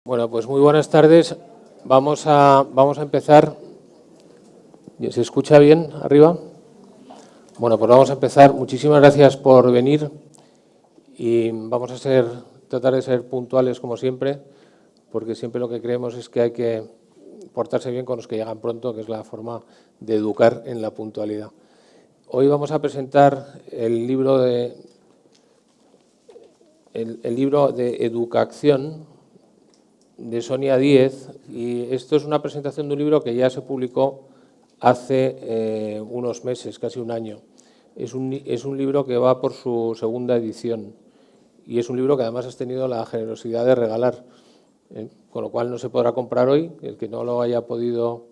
Bueno, pues muy buenas tardes. Vamos a empezar. ¿Se escucha bien arriba? Bueno, pues vamos a empezar. Muchísimas gracias por venir y vamos a tratar de ser puntuales como siempre, porque siempre lo que creemos es que hay que portarse bien con los que llegan pronto, que es la forma de educar en la puntualidad. Hoy vamos a presentar el libro de Educación de Sonia Díez, y esto es una presentación de un libro que ya se publicó hace unos meses, casi un año. Es un libro que va por su segunda edición y es un libro que además has tenido la generosidad de regalar, con lo cual no se podrá comprar hoy. El que no lo haya podido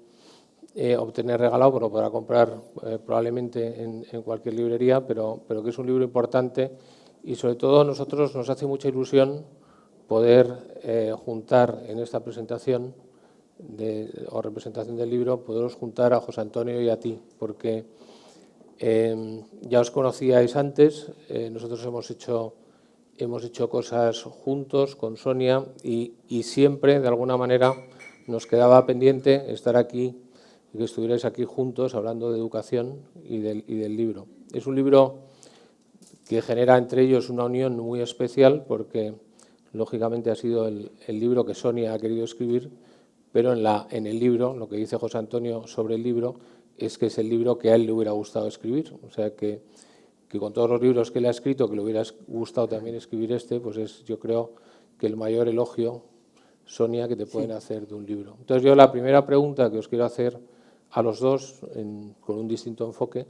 obtener regalado, pues lo podrá comprar probablemente en cualquier librería, pero que es un libro importante y sobre todo a nosotros nos hace mucha ilusión poder juntar en esta presentación o representación del libro, poderos juntar a José Antonio y a ti, porque ya os conocíais antes, nosotros hemos hecho cosas juntos con Sonia y siempre, de alguna manera, nos quedaba pendiente estar aquí y que estuvierais aquí juntos hablando de educación y del libro. Es un libro que genera entre ellos una unión muy especial porque, lógicamente, ha sido el libro que Sonia ha querido escribir, pero en el libro, lo que dice José Antonio sobre el libro, es que es el libro que a él le hubiera gustado escribir. O sea que con todos los libros que él ha escrito, que le hubiera gustado también escribir este, pues es, yo creo, que el mayor elogio, Sonia, que te pueden hacer de un libro. Entonces yo la primera pregunta que os quiero hacer a los dos, con un distinto enfoque,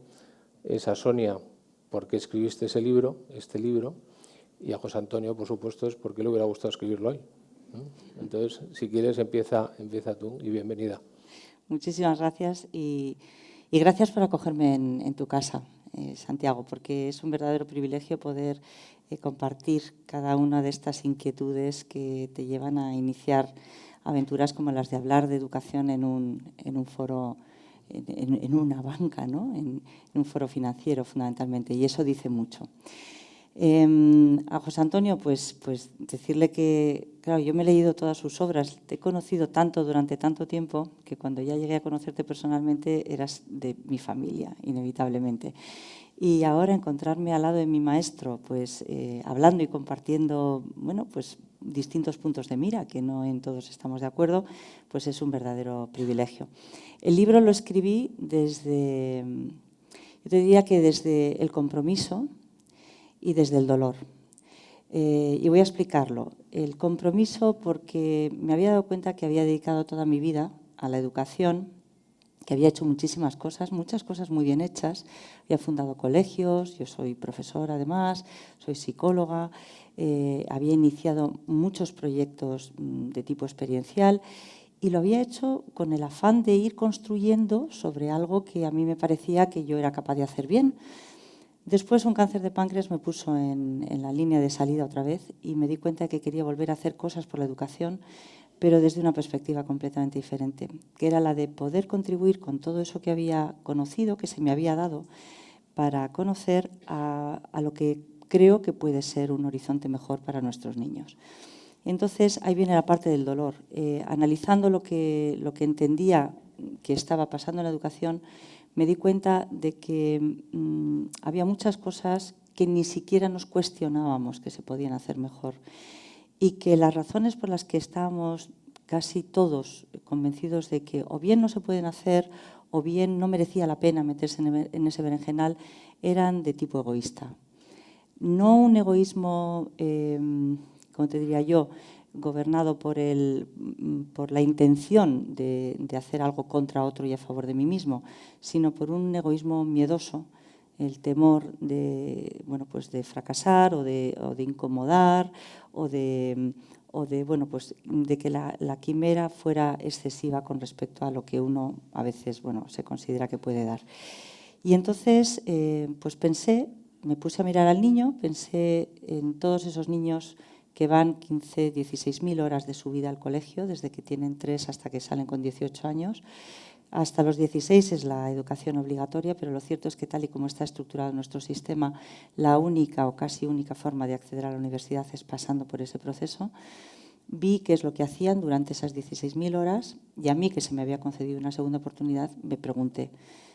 es a Sonia, ¿por qué escribiste este libro? Y a José Antonio, por supuesto, es por qué le hubiera gustado escribirlo hoy. Entonces, si quieres, empieza tú y bienvenida. Muchísimas gracias y gracias por acogerme en tu casa, Santiago, porque es un verdadero privilegio poder compartir cada una de estas inquietudes que te llevan a iniciar aventuras como las de hablar de educación en un foro, en una banca, ¿no? En un foro financiero, fundamentalmente, y eso dice mucho. A José Antonio, pues decirle que, claro, yo me he leído todas sus obras, te he conocido tanto durante tanto tiempo que cuando ya llegué a conocerte personalmente eras de mi familia, inevitablemente. Y ahora encontrarme al lado de mi maestro, pues hablando y compartiendo, bueno, pues distintos puntos de mira, que no en todos estamos de acuerdo, pues es un verdadero privilegio. El libro lo escribí yo te diría que desde el compromiso y desde el dolor. Y voy a explicarlo. El compromiso porque me había dado cuenta que había dedicado toda mi vida a la educación, que había hecho muchísimas cosas, muchas cosas muy bien hechas. Había fundado colegios, yo soy profesora además, soy psicóloga, había iniciado muchos proyectos de tipo experiencial y lo había hecho con el afán de ir construyendo sobre algo que a mí me parecía que yo era capaz de hacer bien. Después un cáncer de páncreas me puso en la línea de salida otra vez y me di cuenta de que quería volver a hacer cosas por la educación, pero desde una perspectiva completamente diferente, que era la de poder contribuir con todo eso que había conocido, que se me había dado, para conocer a lo que creo que puede ser un horizonte mejor para nuestros niños. Entonces, ahí viene la parte del dolor. Analizando lo que entendía que estaba pasando en la educación, me di cuenta de que había muchas cosas que ni siquiera nos cuestionábamos que se podían hacer mejor y que las razones por las que estábamos casi todos convencidos de que o bien no se pueden hacer o bien no merecía la pena meterse en ese berenjenal eran de tipo egoísta. No un egoísmo, como te diría yo, gobernado por la intención de hacer algo contra otro y a favor de mí mismo, sino por un egoísmo miedoso, el temor de, bueno, pues de fracasar o de incomodar o de que la quimera fuera excesiva con respecto a lo que uno a veces, bueno, se considera que puede dar. Y entonces, pues me puse a mirar al niño, pensé en todos esos niños que van 15, 16.000 horas de su vida al colegio, desde que tienen 3 hasta que salen con 18 años. Hasta los 16 es la educación obligatoria, pero lo cierto es que tal y como está estructurado nuestro sistema, la única o casi única forma de acceder a la universidad es pasando por ese proceso. vi qué es lo que hacían durante esas 16.000 horas y a mí, que se me había concedido una segunda oportunidad, me pregunté,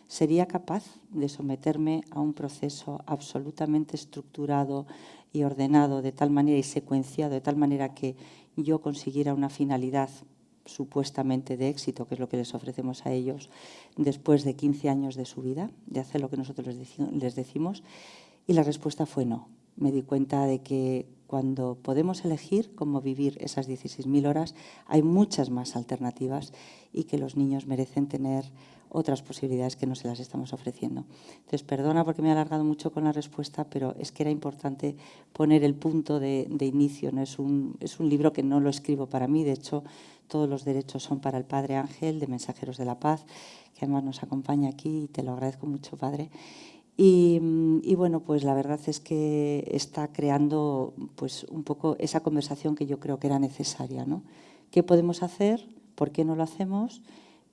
¿sería capaz de someterme a un proceso absolutamente estructurado y ordenado de tal manera y secuenciado de tal manera que yo consiguiera una finalidad supuestamente de éxito, que es lo que les ofrecemos a ellos, después de 15 años de su vida, de hacer lo que nosotros les decimos? Y la respuesta fue no. Me di cuenta de que cuando podemos elegir cómo vivir esas 16.000 horas, hay muchas más alternativas y que los niños merecen tener otras posibilidades que no se las estamos ofreciendo. Entonces, perdona porque me he alargado mucho con la respuesta, pero es que era importante poner el punto de inicio, ¿no? Es un libro que no lo escribo para mí, de hecho, todos los derechos son para el Padre Ángel, de Mensajeros de la Paz, que además nos acompaña aquí y te lo agradezco mucho, Padre. Y bueno, pues la verdad es que está creando pues un poco esa conversación que yo creo que era necesaria, ¿no? ¿Qué podemos hacer? ¿Por qué no lo hacemos?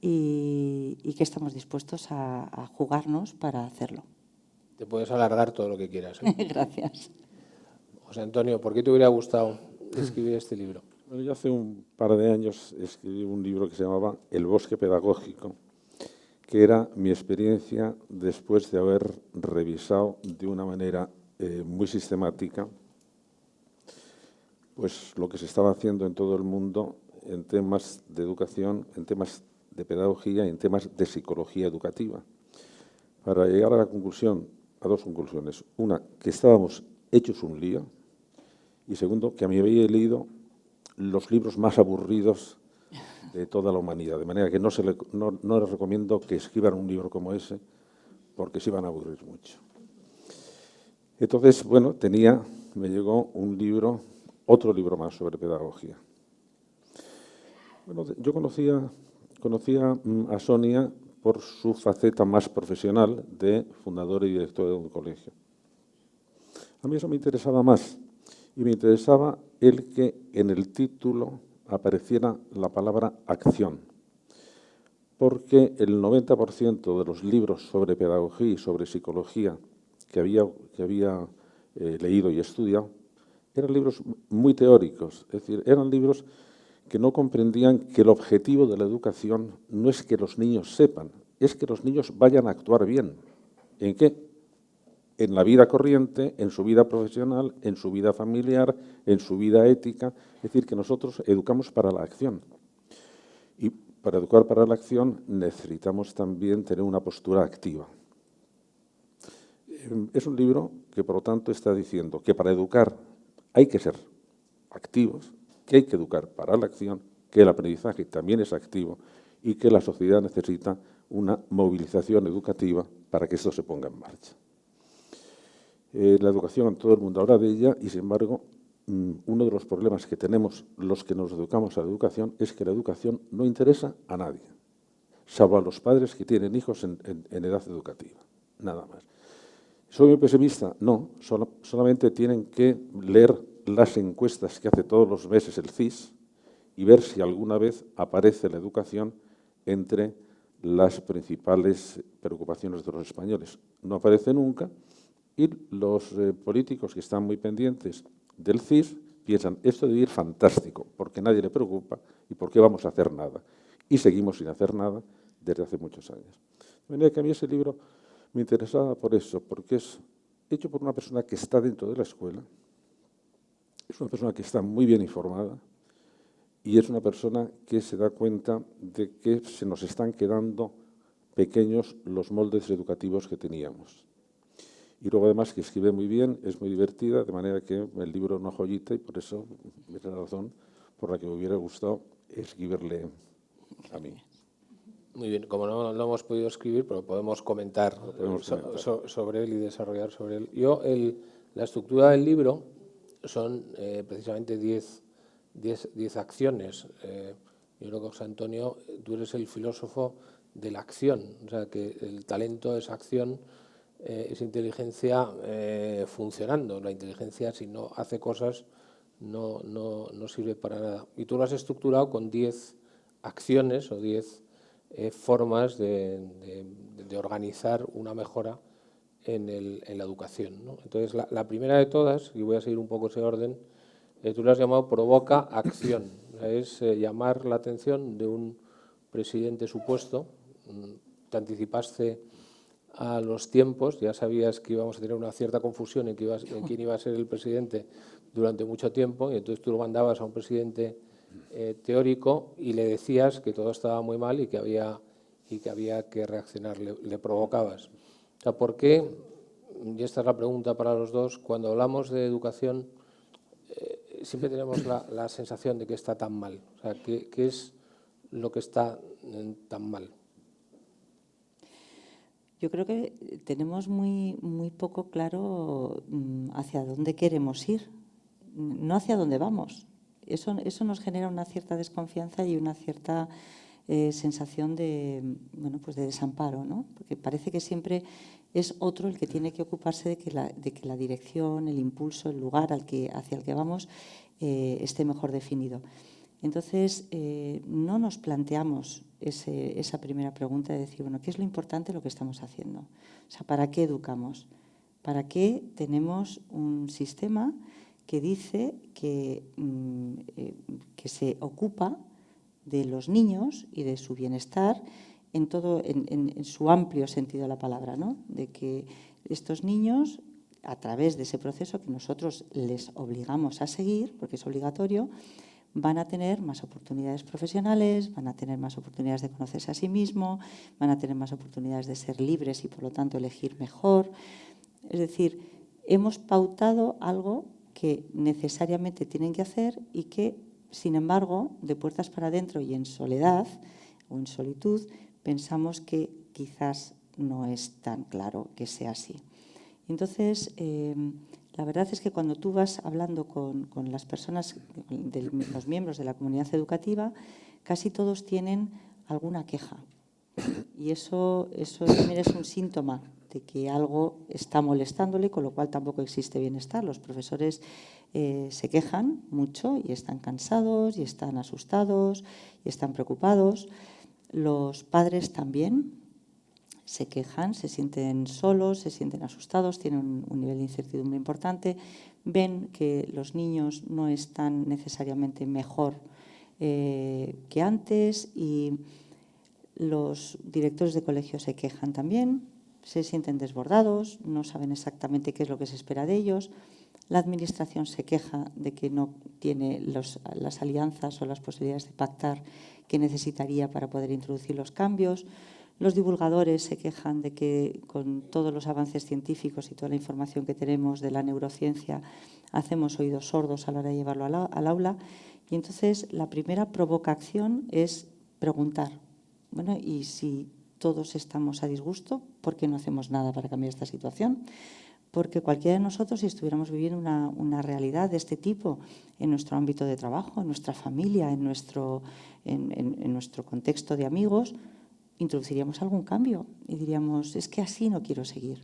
Y qué estamos dispuestos a jugarnos para hacerlo. Te puedes alargar todo lo que quieras, ¿eh? Gracias. José Antonio, ¿por qué te hubiera gustado escribir este libro? Bueno, yo hace un par de años escribí un libro que se llamaba El bosque pedagógico, que era mi experiencia después de haber revisado de una manera muy sistemática pues lo que se estaba haciendo en todo el mundo en temas de educación, en temas de pedagogía y en temas de psicología educativa, para llegar a la conclusión, a dos conclusiones. Una, que estábamos hechos un lío, y segundo, que a mí había leído los libros más aburridos de toda la humanidad, de manera que no les recomiendo que escriban un libro como ese, porque se iban a aburrir mucho. Entonces, bueno, me llegó un libro, otro libro más sobre pedagogía. Bueno, yo conocía a Sonia por su faceta más profesional de fundadora y directora de un colegio. A mí eso me interesaba más, y me interesaba el que en el título apareciera la palabra acción, porque el 90% de los libros sobre pedagogía y sobre psicología que había leído y estudiado eran libros muy teóricos, es decir, eran libros que no comprendían que el objetivo de la educación no es que los niños sepan, es que los niños vayan a actuar bien. ¿En qué? En la vida corriente, en su vida profesional, en su vida familiar, en su vida ética. Es decir, que nosotros educamos para la acción. Y para educar para la acción necesitamos también tener una postura activa. Es un libro que, por lo tanto, está diciendo que para educar hay que ser activos, que hay que educar para la acción, que el aprendizaje también es activo y que la sociedad necesita una movilización educativa para que esto se ponga en marcha. La educación, todo el mundo habla de ella y, sin embargo, uno de los problemas que tenemos los que nos educamos a la educación es que la educación no interesa a nadie, salvo a los padres que tienen hijos en edad educativa, nada más. ¿Soy muy pesimista? No, solamente tienen que leer las encuestas que hace todos los meses el CIS y ver si alguna vez aparece la educación entre las principales preocupaciones de los españoles. No aparece nunca y los políticos que están muy pendientes del CIS piensan, esto debe ir fantástico, porque nadie le preocupa y por qué vamos a hacer nada. Y seguimos sin hacer nada desde hace muchos años. De manera que a mí ese libro me interesaba por eso, porque es hecho por una persona que está dentro de la escuela, es una persona que está muy bien informada y es una persona que se da cuenta de que se nos están quedando pequeños los moldes educativos que teníamos. Y luego, además, que escribe muy bien, es muy divertida, de manera que el libro es una joyita y por eso es la razón por la que me hubiera gustado escribirle a mí. Muy bien, como no lo hemos podido escribir, pero podemos comentar, sobre él y desarrollar sobre él. La estructura del libro son precisamente 10 acciones. Yo creo que, José Antonio, tú eres el filósofo de la acción, o sea, que el talento es acción, es inteligencia funcionando. La inteligencia, si no hace cosas, no sirve para nada. Y tú lo has estructurado con 10 acciones o 10 formas de organizar una mejora en la educación, ¿no? Entonces, la primera de todas, y voy a seguir un poco ese orden, tú lo has llamado provoca acción. O sea, es llamar la atención de un presidente supuesto. Te anticipaste a los tiempos, ya sabías que íbamos a tener una cierta confusión en quién iba a ser el presidente durante mucho tiempo, y entonces tú lo mandabas a un presidente teórico y le decías que todo estaba muy mal y que había que reaccionar, le provocabas. O sea, ¿por qué? Y esta es la pregunta para los dos. Cuando hablamos de educación, siempre tenemos la sensación de que está tan mal. O sea, ¿qué es lo que está tan mal? Yo creo que tenemos muy poco claro hacia dónde queremos ir, no hacia dónde vamos. Eso nos genera una cierta desconfianza y una cierta sensación de, bueno, pues de desamparo, ¿no? Porque parece que siempre es otro el que tiene que ocuparse de que la dirección, el impulso, el lugar hacia el que vamos esté mejor definido. Entonces, no nos planteamos esa primera pregunta de decir, bueno, ¿qué es lo importante de lo que estamos haciendo? O sea, ¿para qué educamos? ¿Para qué tenemos un sistema que dice que se ocupa de los niños y de su bienestar en su amplio sentido de la palabra, ¿no? De que estos niños, a través de ese proceso que nosotros les obligamos a seguir, porque es obligatorio, van a tener más oportunidades profesionales, van a tener más oportunidades de conocerse a sí mismos, van a tener más oportunidades de ser libres y, por lo tanto, elegir mejor. Es decir, hemos pautado algo que necesariamente tienen que hacer y que, sin embargo, de puertas para adentro y en soledad o en solitud, pensamos que quizás no es tan claro que sea así. Entonces, la verdad es que cuando tú vas hablando con las personas, los miembros de la comunidad educativa, casi todos tienen alguna queja. Y eso también es un síntoma de que algo está molestándole, con lo cual tampoco existe bienestar. Los profesores se quejan mucho y están cansados y están asustados y están preocupados. Los padres también se quejan, se sienten solos, se sienten asustados, tienen un nivel de incertidumbre importante, ven que los niños no están necesariamente mejor que antes y los directores de colegio se quejan también, se sienten desbordados, no saben exactamente qué es lo que se espera de ellos. La administración se queja de que no tiene las alianzas o las posibilidades de pactar que necesitaría para poder introducir los cambios. Los divulgadores se quejan de que con todos los avances científicos y toda la información que tenemos de la neurociencia hacemos oídos sordos a la hora de llevarlo al aula. Y entonces la primera provocación es preguntar, bueno, ¿y si todos estamos a disgusto, por qué no hacemos nada para cambiar esta situación? Porque cualquiera de nosotros, si estuviéramos viviendo una realidad de este tipo en nuestro ámbito de trabajo, en nuestra familia, en nuestro contexto de amigos, introduciríamos algún cambio y diríamos, es que así no quiero seguir.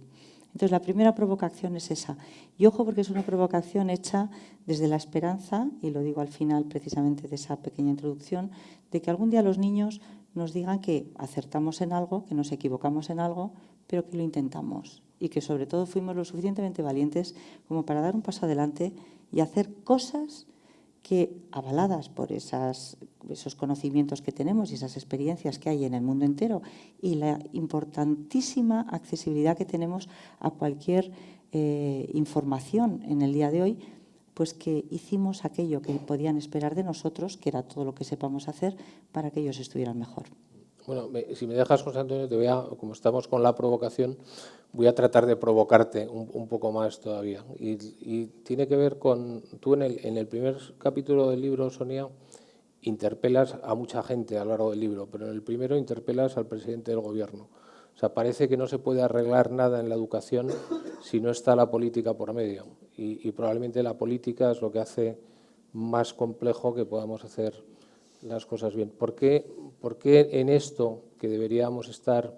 Entonces, la primera provocación es esa. Y ojo, porque es una provocación hecha desde la esperanza, y lo digo al final precisamente de esa pequeña introducción, de que algún día los niños nos digan que acertamos en algo, que nos equivocamos en algo, pero que lo intentamos y que sobre todo fuimos lo suficientemente valientes como para dar un paso adelante y hacer cosas que, avaladas por esos conocimientos que tenemos y esas experiencias que hay en el mundo entero y la importantísima accesibilidad que tenemos a cualquier información en el día de hoy, pues que hicimos aquello que podían esperar de nosotros, que era todo lo que sepamos hacer para que ellos estuvieran mejor. Bueno, si me dejas, José Antonio, como estamos con la provocación, voy a tratar de provocarte un poco más todavía. Y tiene que ver con, tú en el primer capítulo del libro, Sonia, interpelas a mucha gente a lo largo del libro, pero en el primero interpelas al presidente del gobierno. O sea, parece que no se puede arreglar nada en la educación si no está la política por medio. Y probablemente la política es lo que hace más complejo que podamos hacer las cosas bien. ¿Por qué en esto, que deberíamos estar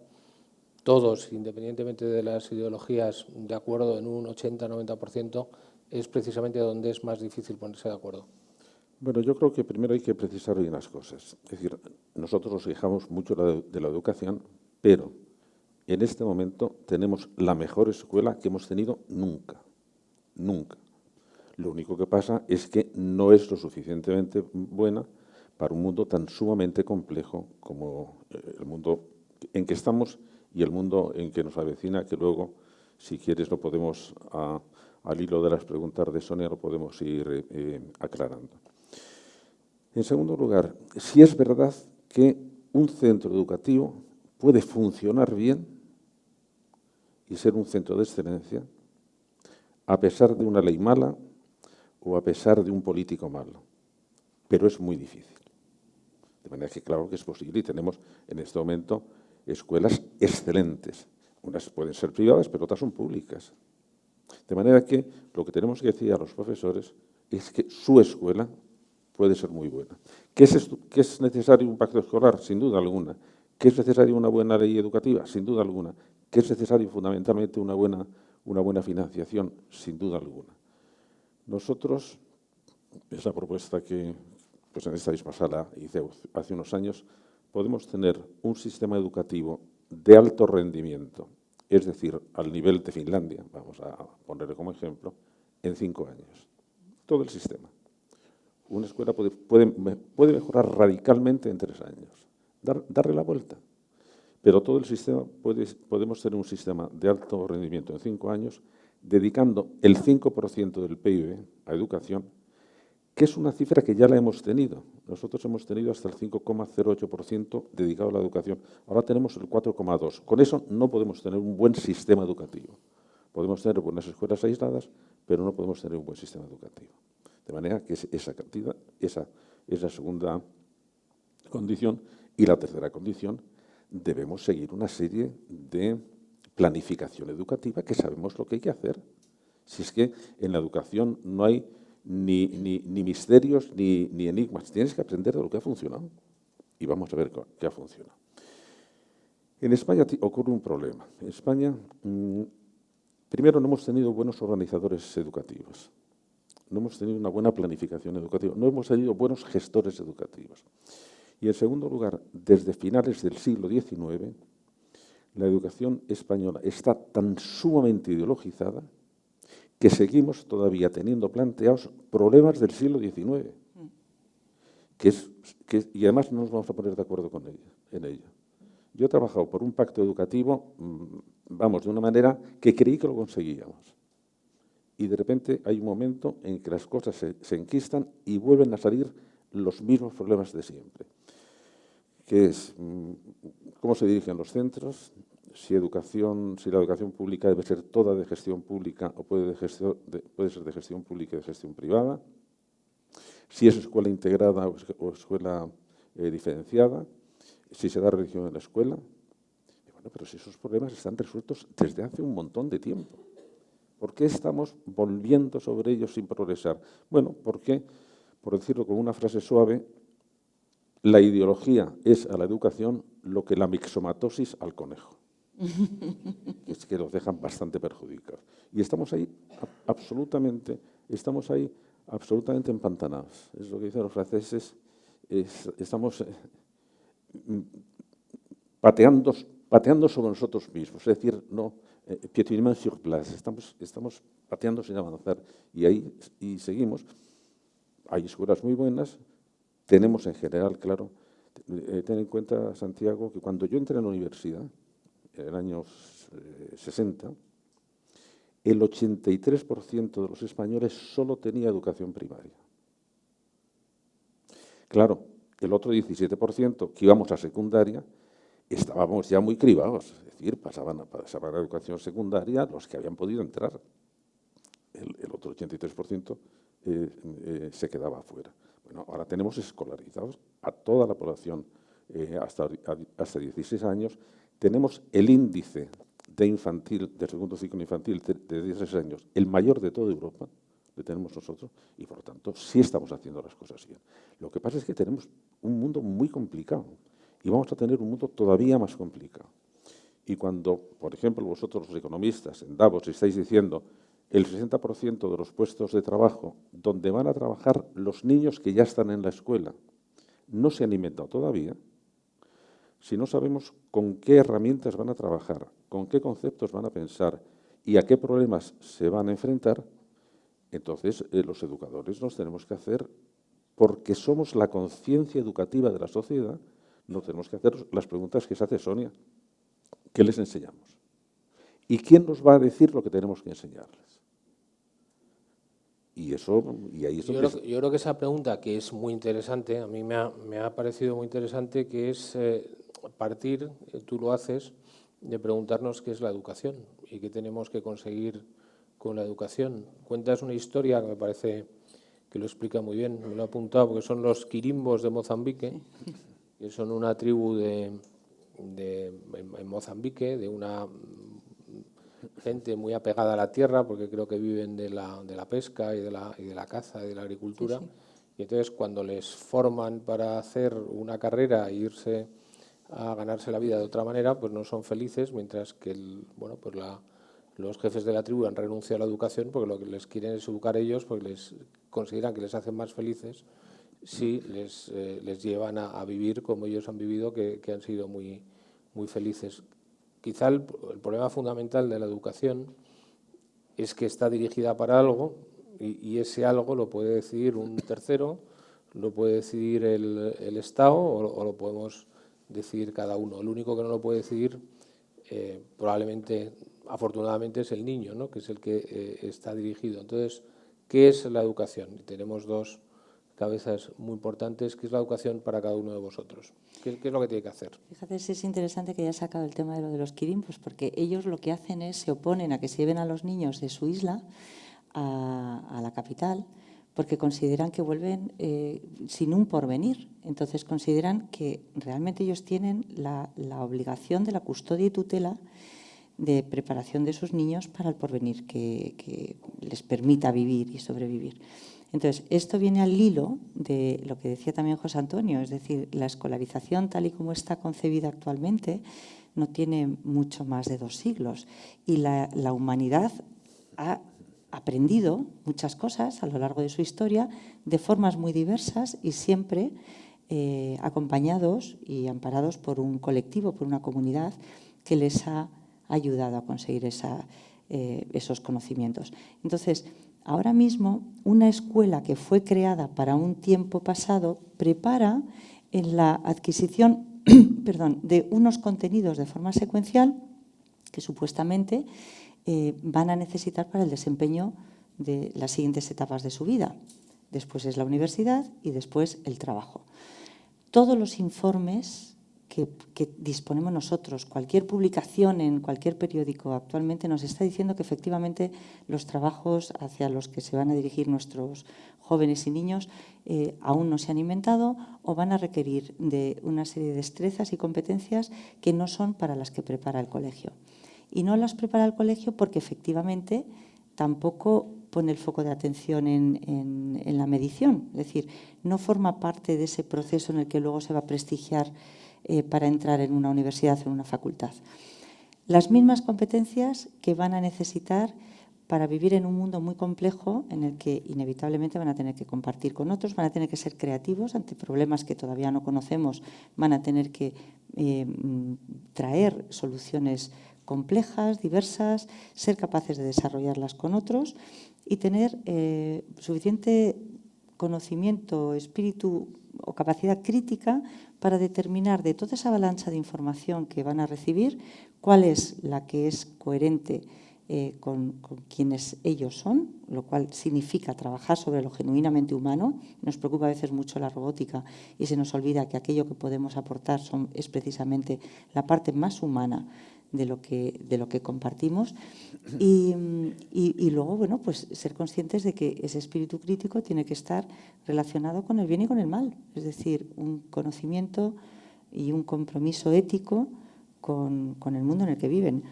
todos, independientemente de las ideologías, de acuerdo en un 80-90%, es precisamente donde es más difícil ponerse de acuerdo? Bueno, yo creo que primero hay que precisar bien las cosas. Es decir, nosotros nos quejamos mucho de la educación, pero en este momento tenemos la mejor escuela que hemos tenido nunca. Nunca. Lo único que pasa es que no es lo suficientemente buena para un mundo tan sumamente complejo como el mundo en que estamos y el mundo en que nos avecina, que luego, si quieres, lo podemos, al hilo de las preguntas de Sonia, lo podemos ir aclarando. En segundo lugar, sí es verdad que un centro educativo puede funcionar bien y ser un centro de excelencia a pesar de una ley mala o a pesar de un político malo, pero es muy difícil. De manera que claro que es posible y tenemos en este momento escuelas excelentes. Unas pueden ser privadas, pero otras son públicas. De manera que lo que tenemos que decir a los profesores es que su escuela puede ser muy buena. ¿Qué es necesario un pacto escolar? Sin duda alguna. ¿Qué es necesario una buena ley educativa? Sin duda alguna. ¿Qué es necesario fundamentalmente una buena financiación? Sin duda alguna. Nosotros, esa propuesta que pues en esta misma sala hice hace unos años, podemos tener un sistema educativo de alto rendimiento, es decir, al nivel de Finlandia, vamos a ponerle como ejemplo, en 5 años. Todo el sistema. Una escuela puede mejorar radicalmente en 3 años, darle la vuelta. Pero todo el sistema, podemos tener un sistema de alto rendimiento en 5 años, dedicando el 5% del PIB a educación, que es una cifra que ya la hemos tenido. Nosotros hemos tenido hasta el 5,08% dedicado a la educación. Ahora tenemos el 4,2%. Con eso no podemos tener un buen sistema educativo. Podemos tener buenas escuelas aisladas, pero no podemos tener un buen sistema educativo. De manera que esa cantidad, esa es la segunda condición. Y la tercera condición, debemos seguir una serie de planificación educativa que sabemos lo que hay que hacer. Si es que en la educación no hay ni misterios ni enigmas. Tienes que aprender de lo que ha funcionado. Y vamos a ver qué ha funcionado. En España ocurre un problema. En España, primero, no hemos tenido buenos organizadores educativos. No hemos tenido una buena planificación educativa. No hemos tenido buenos gestores educativos. Y en segundo lugar, desde finales del siglo XIX, la educación española está tan sumamente ideologizada que seguimos todavía teniendo planteados problemas del siglo XIX. Y además no nos vamos a poner de acuerdo en ello. Yo he trabajado por un pacto educativo, vamos, de una manera que creí que lo conseguíamos. Y de repente hay un momento en que las cosas se enquistan y vuelven a salir los mismos problemas de siempre. Que es cómo se dirigen los centros, si la educación pública debe ser toda de gestión pública o puede ser de gestión pública y de gestión privada, si es escuela integrada o escuela diferenciada, si se da religión en la escuela. Y bueno, pero si esos problemas están resueltos desde hace un montón de tiempo. ¿Por qué estamos volviendo sobre ellos sin progresar? Bueno, porque, por decirlo con una frase suave, la ideología es a la educación lo que la mixomatosis al conejo. Es que los dejan bastante perjudicados. Y estamos ahí absolutamente empantanados. Es lo que dicen los franceses, estamos pateando sobre nosotros mismos. Es decir, no, piétinement sur place. Estamos pateando sin avanzar. Y seguimos. Hay escuelas muy buenas. Tenemos en general, claro, ten en cuenta, Santiago, que cuando yo entré en la universidad, en el año 60, el 83% de los españoles solo tenía educación primaria. Claro, el otro 17% que íbamos a secundaria, estábamos ya muy cribados, es decir, pasaban a la educación secundaria los que habían podido entrar. El otro 83% se quedaba afuera. Bueno, ahora tenemos escolarizados a toda la población hasta 16 años. Tenemos el índice de segundo ciclo infantil de 16 años, el mayor de toda Europa, que tenemos nosotros, y por lo tanto sí estamos haciendo las cosas bien. Lo que pasa es que tenemos un mundo muy complicado y vamos a tener un mundo todavía más complicado. Y cuando, por ejemplo, vosotros los economistas en Davos estáis diciendo el 60% de los puestos de trabajo donde van a trabajar los niños que ya están en la escuela no se han inventado todavía, si no sabemos con qué herramientas van a trabajar, con qué conceptos van a pensar y a qué problemas se van a enfrentar, Entonces, los educadores nos tenemos que hacer, porque somos la conciencia educativa de la sociedad, nos tenemos que hacer las preguntas que se hace Sonia. ¿Qué les enseñamos? ¿Y quién nos va a decir lo que tenemos que enseñarles? Y ahí es donde... Yo creo que esa pregunta, que es muy interesante, a mí me ha parecido muy interesante, que es partir, tú lo haces, de preguntarnos qué es la educación y qué tenemos que conseguir con la educación. Cuentas una historia que me parece que lo explica muy bien, me lo he apuntado, porque son los quirimbos de Mozambique, que son una tribu en Mozambique, de una gente muy apegada a la tierra, porque creo que viven de la pesca y de la caza y de la agricultura. Sí, sí. Y entonces, cuando les forman para hacer una carrera e irse a ganarse la vida de otra manera, pues no son felices, mientras que los jefes de la tribu han renunciado a la educación porque lo que les quieren es educar ellos, porque les consideran que les hacen más felices si les llevan a vivir como ellos han vivido, que han sido muy, muy felices. Quizá el problema fundamental de la educación es que está dirigida para algo y ese algo lo puede decidir un tercero, lo puede decidir el Estado o lo podemos decidir cada uno. El único que no lo puede decidir probablemente, afortunadamente, es el niño, ¿no? Que es el que está dirigido. Entonces, ¿qué es la educación? Y tenemos dos cabezas muy importantes. ¿Qué es la educación para cada uno de vosotros? ¿Qué es lo que tiene que hacer? Fíjate, si es interesante que hayas sacado el tema de lo de los quirimbos, porque ellos lo que hacen es, se oponen a que se lleven a los niños de su isla a la capital, porque consideran que vuelven sin un porvenir. Entonces consideran que realmente ellos tienen la obligación de la custodia y tutela de preparación de sus niños para el porvenir que les permita vivir y sobrevivir. Entonces, esto viene al hilo de lo que decía también José Antonio, es decir, la escolarización tal y como está concebida actualmente no tiene mucho más de 2 siglos y la humanidad ha aprendido muchas cosas a lo largo de su historia de formas muy diversas y siempre acompañados y amparados por un colectivo, por una comunidad que les ha ayudado a conseguir esos conocimientos. Entonces, ahora mismo, una escuela que fue creada para un tiempo pasado prepara en la adquisición de unos contenidos de forma secuencial que supuestamente van a necesitar para el desempeño de las siguientes etapas de su vida. Después es la universidad y después el trabajo. Todos los informes que disponemos nosotros, cualquier publicación en cualquier periódico actualmente nos está diciendo que efectivamente los trabajos hacia los que se van a dirigir nuestros jóvenes y niños aún no se han inventado o van a requerir de una serie de destrezas y competencias que no son para las que prepara el colegio. Y no las prepara el colegio porque efectivamente tampoco pone el foco de atención en la medición, es decir, no forma parte de ese proceso en el que luego se va a prestigiar para entrar en una universidad o en una facultad. Las mismas competencias que van a necesitar para vivir en un mundo muy complejo en el que inevitablemente van a tener que compartir con otros, van a tener que ser creativos ante problemas que todavía no conocemos, van a tener que traer soluciones complejas, diversas, ser capaces de desarrollarlas con otros y tener suficiente conocimiento, espíritu o capacidad crítica para determinar de toda esa avalancha de información que van a recibir cuál es la que es coherente con quienes ellos son, lo cual significa trabajar sobre lo genuinamente humano. Nos preocupa a veces mucho la robótica y se nos olvida que aquello que podemos aportar es precisamente la parte más humana de lo que compartimos y luego, bueno, pues ser conscientes de que ese espíritu crítico tiene que estar relacionado con el bien y con el mal, es decir, un conocimiento y un compromiso ético con el mundo en el que viven.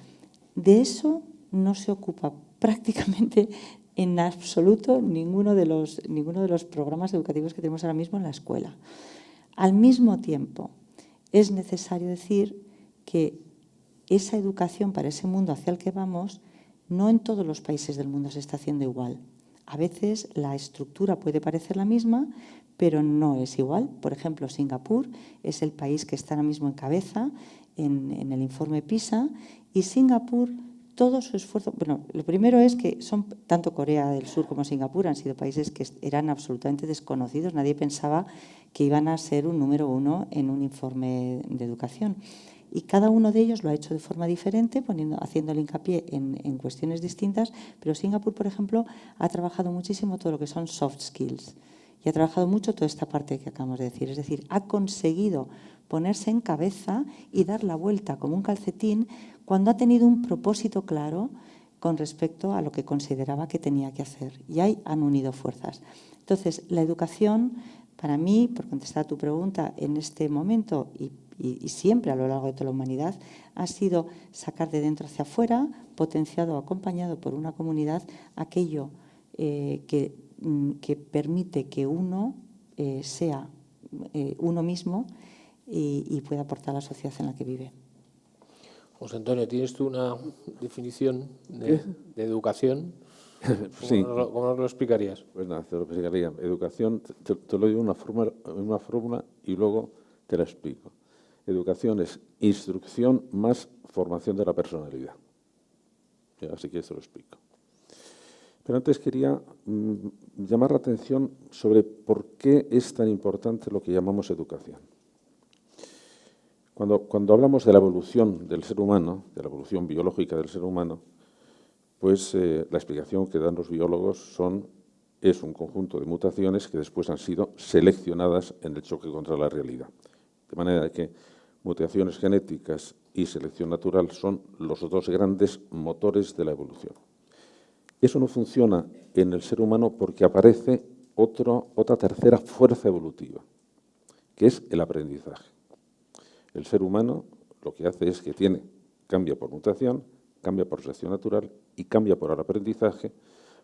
De eso no se ocupa prácticamente en absoluto ninguno de los programas educativos que tenemos ahora mismo en la escuela. Al mismo tiempo, es necesario decir que esa educación para ese mundo hacia el que vamos, no en todos los países del mundo se está haciendo igual. A veces la estructura puede parecer la misma, pero no es igual. Por ejemplo, Singapur es el país que está ahora mismo en cabeza en el informe PISA y Singapur todo su esfuerzo. Bueno, lo primero es que tanto Corea del Sur como Singapur han sido países que eran absolutamente desconocidos. Nadie pensaba que iban a ser un número 1 en un informe de educación. Y cada uno de ellos lo ha hecho de forma diferente, haciendo el hincapié en cuestiones distintas. Pero Singapur, por ejemplo, ha trabajado muchísimo todo lo que son soft skills y ha trabajado mucho toda esta parte que acabamos de decir. Es decir, ha conseguido ponerse en cabeza y dar la vuelta como un calcetín cuando ha tenido un propósito claro con respecto a lo que consideraba que tenía que hacer. Y ahí han unido fuerzas. Entonces, la educación, para mí, por contestar a tu pregunta, en este momento y siempre a lo largo de toda la humanidad, ha sido sacar de dentro hacia afuera, potenciado o acompañado por una comunidad, aquello que permite que uno sea uno mismo y pueda aportar a la sociedad en la que vive. José Antonio, ¿tienes tú una definición de educación? Sí. ¿Cómo nos lo explicarías? Pues nada, te lo explicaría. Educación, te lo digo en una fórmula y luego te la explico. Educación es instrucción más formación de la personalidad. Así que te lo explico. Pero antes quería llamar la atención sobre por qué es tan importante lo que llamamos educación. Cuando hablamos de la evolución del ser humano, de la evolución biológica del ser humano, pues la explicación que dan los biólogos es un conjunto de mutaciones que después han sido seleccionadas en el choque contra la realidad. De manera que mutaciones genéticas y selección natural son los dos grandes motores de la evolución. Eso no funciona en el ser humano porque aparece otra tercera fuerza evolutiva, que es el aprendizaje. El ser humano lo que hace es que cambia por mutación, cambia por selección natural y cambia por el aprendizaje,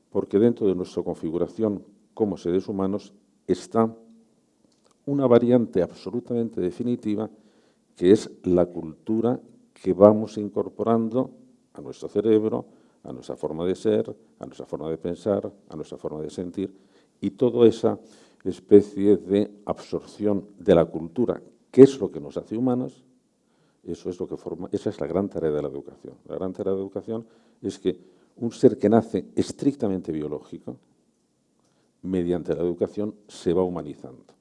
porque dentro de nuestra configuración como seres humanos está una variante absolutamente definitiva, que es la cultura que vamos incorporando a nuestro cerebro, a nuestra forma de ser, a nuestra forma de pensar, a nuestra forma de sentir, y toda esa especie de absorción de la cultura, que es lo que nos hace humanos. Esa es la gran tarea de la educación. La gran tarea de la educación es que un ser que nace estrictamente biológico, mediante la educación se va humanizando.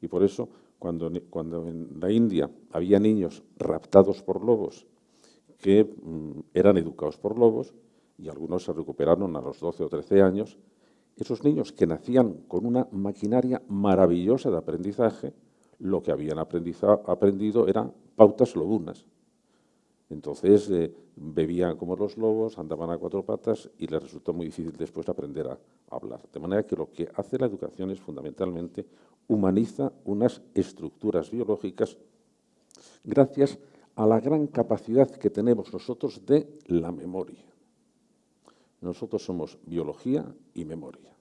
Y por eso, cuando en la India había niños raptados por lobos que eran educados por lobos, y algunos se recuperaron a los 12 o 13 años, esos niños que nacían con una maquinaria maravillosa de aprendizaje, lo que habían aprendido eran pautas lobunas. Entonces bebían como los lobos, andaban a cuatro patas y les resultó muy difícil después aprender a hablar. De manera que lo que hace la educación es fundamentalmente humaniza unas estructuras biológicas gracias a la gran capacidad que tenemos nosotros de la memoria. Nosotros somos biología y memoria.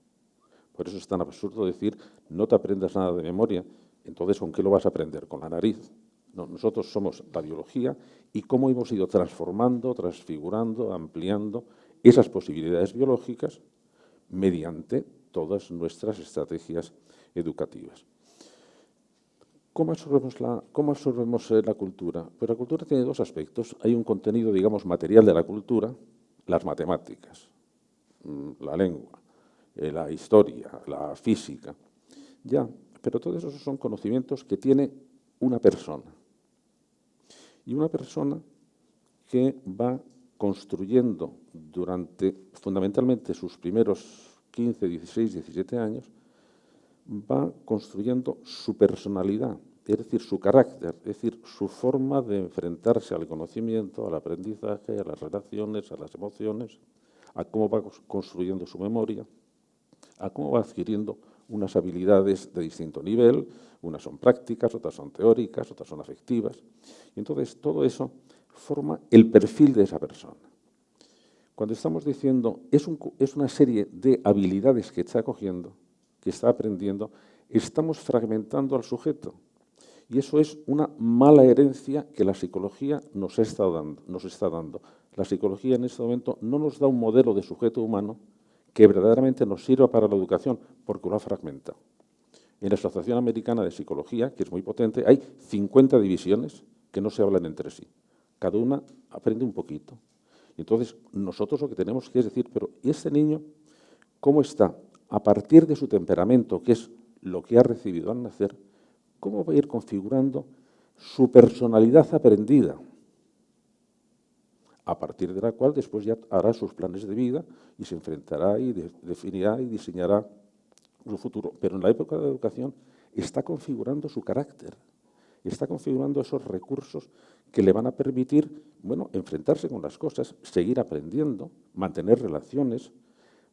Por eso es tan absurdo decir, no te aprendas nada de memoria, entonces ¿con qué lo vas a aprender? ¿Con la nariz? No, nosotros somos la biología y cómo hemos ido transformando, transfigurando, ampliando esas posibilidades biológicas mediante todas nuestras estrategias educativas. ¿Cómo absorbemos la cultura? Pues la cultura tiene dos aspectos. Hay un contenido, digamos, material de la cultura, las matemáticas, la lengua, la historia, la física. Ya, pero todos esos son conocimientos que tiene una persona. Y una persona que va construyendo durante fundamentalmente sus primeros 15, 16, 17 años, va construyendo su personalidad, es decir, su carácter, es decir, su forma de enfrentarse al conocimiento, al aprendizaje, a las relaciones, a las emociones, a cómo va construyendo su memoria, a cómo va adquiriendo unas habilidades de distinto nivel, unas son prácticas, otras son teóricas, otras son afectivas. Y entonces todo eso forma el perfil de esa persona. Cuando estamos diciendo es una serie de habilidades que está cogiendo, que está aprendiendo, estamos fragmentando al sujeto. Y eso es una mala herencia que la psicología nos está dando. La psicología en este momento no nos da un modelo de sujeto humano que verdaderamente nos sirva para la educación, porque lo ha fragmentado. En la Asociación Americana de Psicología, que es muy potente, hay 50 divisiones que no se hablan entre sí. Cada una aprende un poquito. Entonces, nosotros lo que tenemos que es decir, pero ¿y este niño cómo está? A partir de su temperamento, que es lo que ha recibido al nacer, ¿cómo va a ir configurando su personalidad aprendida? A partir de la cual después ya hará sus planes de vida y se enfrentará y definirá y diseñará su futuro. Pero en la época de la educación está configurando su carácter, está configurando esos recursos que le van a permitir, bueno, enfrentarse con las cosas, seguir aprendiendo, mantener relaciones,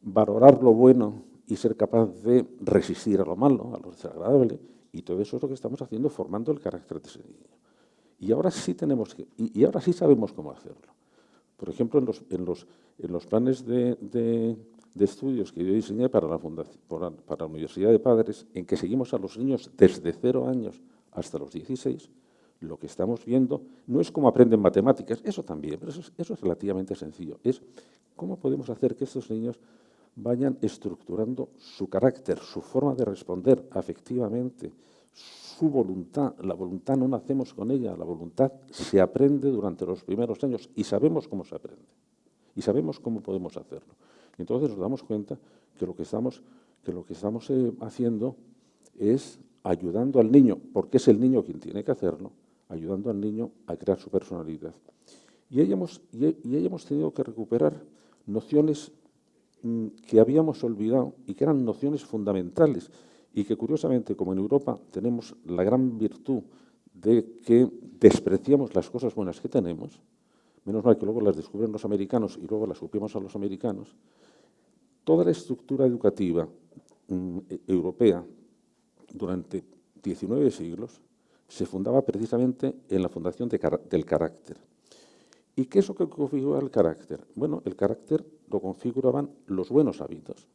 valorar lo bueno y ser capaz de resistir a lo malo, a lo desagradable, y todo eso es lo que estamos haciendo, formando el carácter de ese niño. Y ahora sí tenemos y ahora sí sabemos cómo hacerlo. Por ejemplo, en los planes de estudios que yo diseñé para la Universidad de Padres, en que seguimos a los niños desde 0 años hasta los 16, lo que estamos viendo no es cómo aprenden matemáticas, eso también, pero eso es relativamente sencillo, es cómo podemos hacer que estos niños vayan estructurando su carácter, su forma de responder afectivamente, su voluntad. La voluntad no nacemos con ella, la voluntad se aprende durante los primeros años y sabemos cómo se aprende y sabemos cómo podemos hacerlo. Y entonces nos damos cuenta que lo que estamos haciendo es ayudando al niño, porque es el niño quien tiene que hacerlo, ayudando al niño a crear su personalidad. Y ahí hemos tenido que recuperar nociones que habíamos olvidado y que eran nociones fundamentales y que curiosamente, como en Europa tenemos la gran virtud de que despreciamos las cosas buenas que tenemos, menos mal que luego las descubren los americanos y luego las supimos a los americanos, toda la estructura educativa europea durante 19 siglos se fundaba precisamente en la fundación del carácter. ¿Y qué es lo que configura el carácter? Bueno, el carácter lo configuraban los buenos hábitos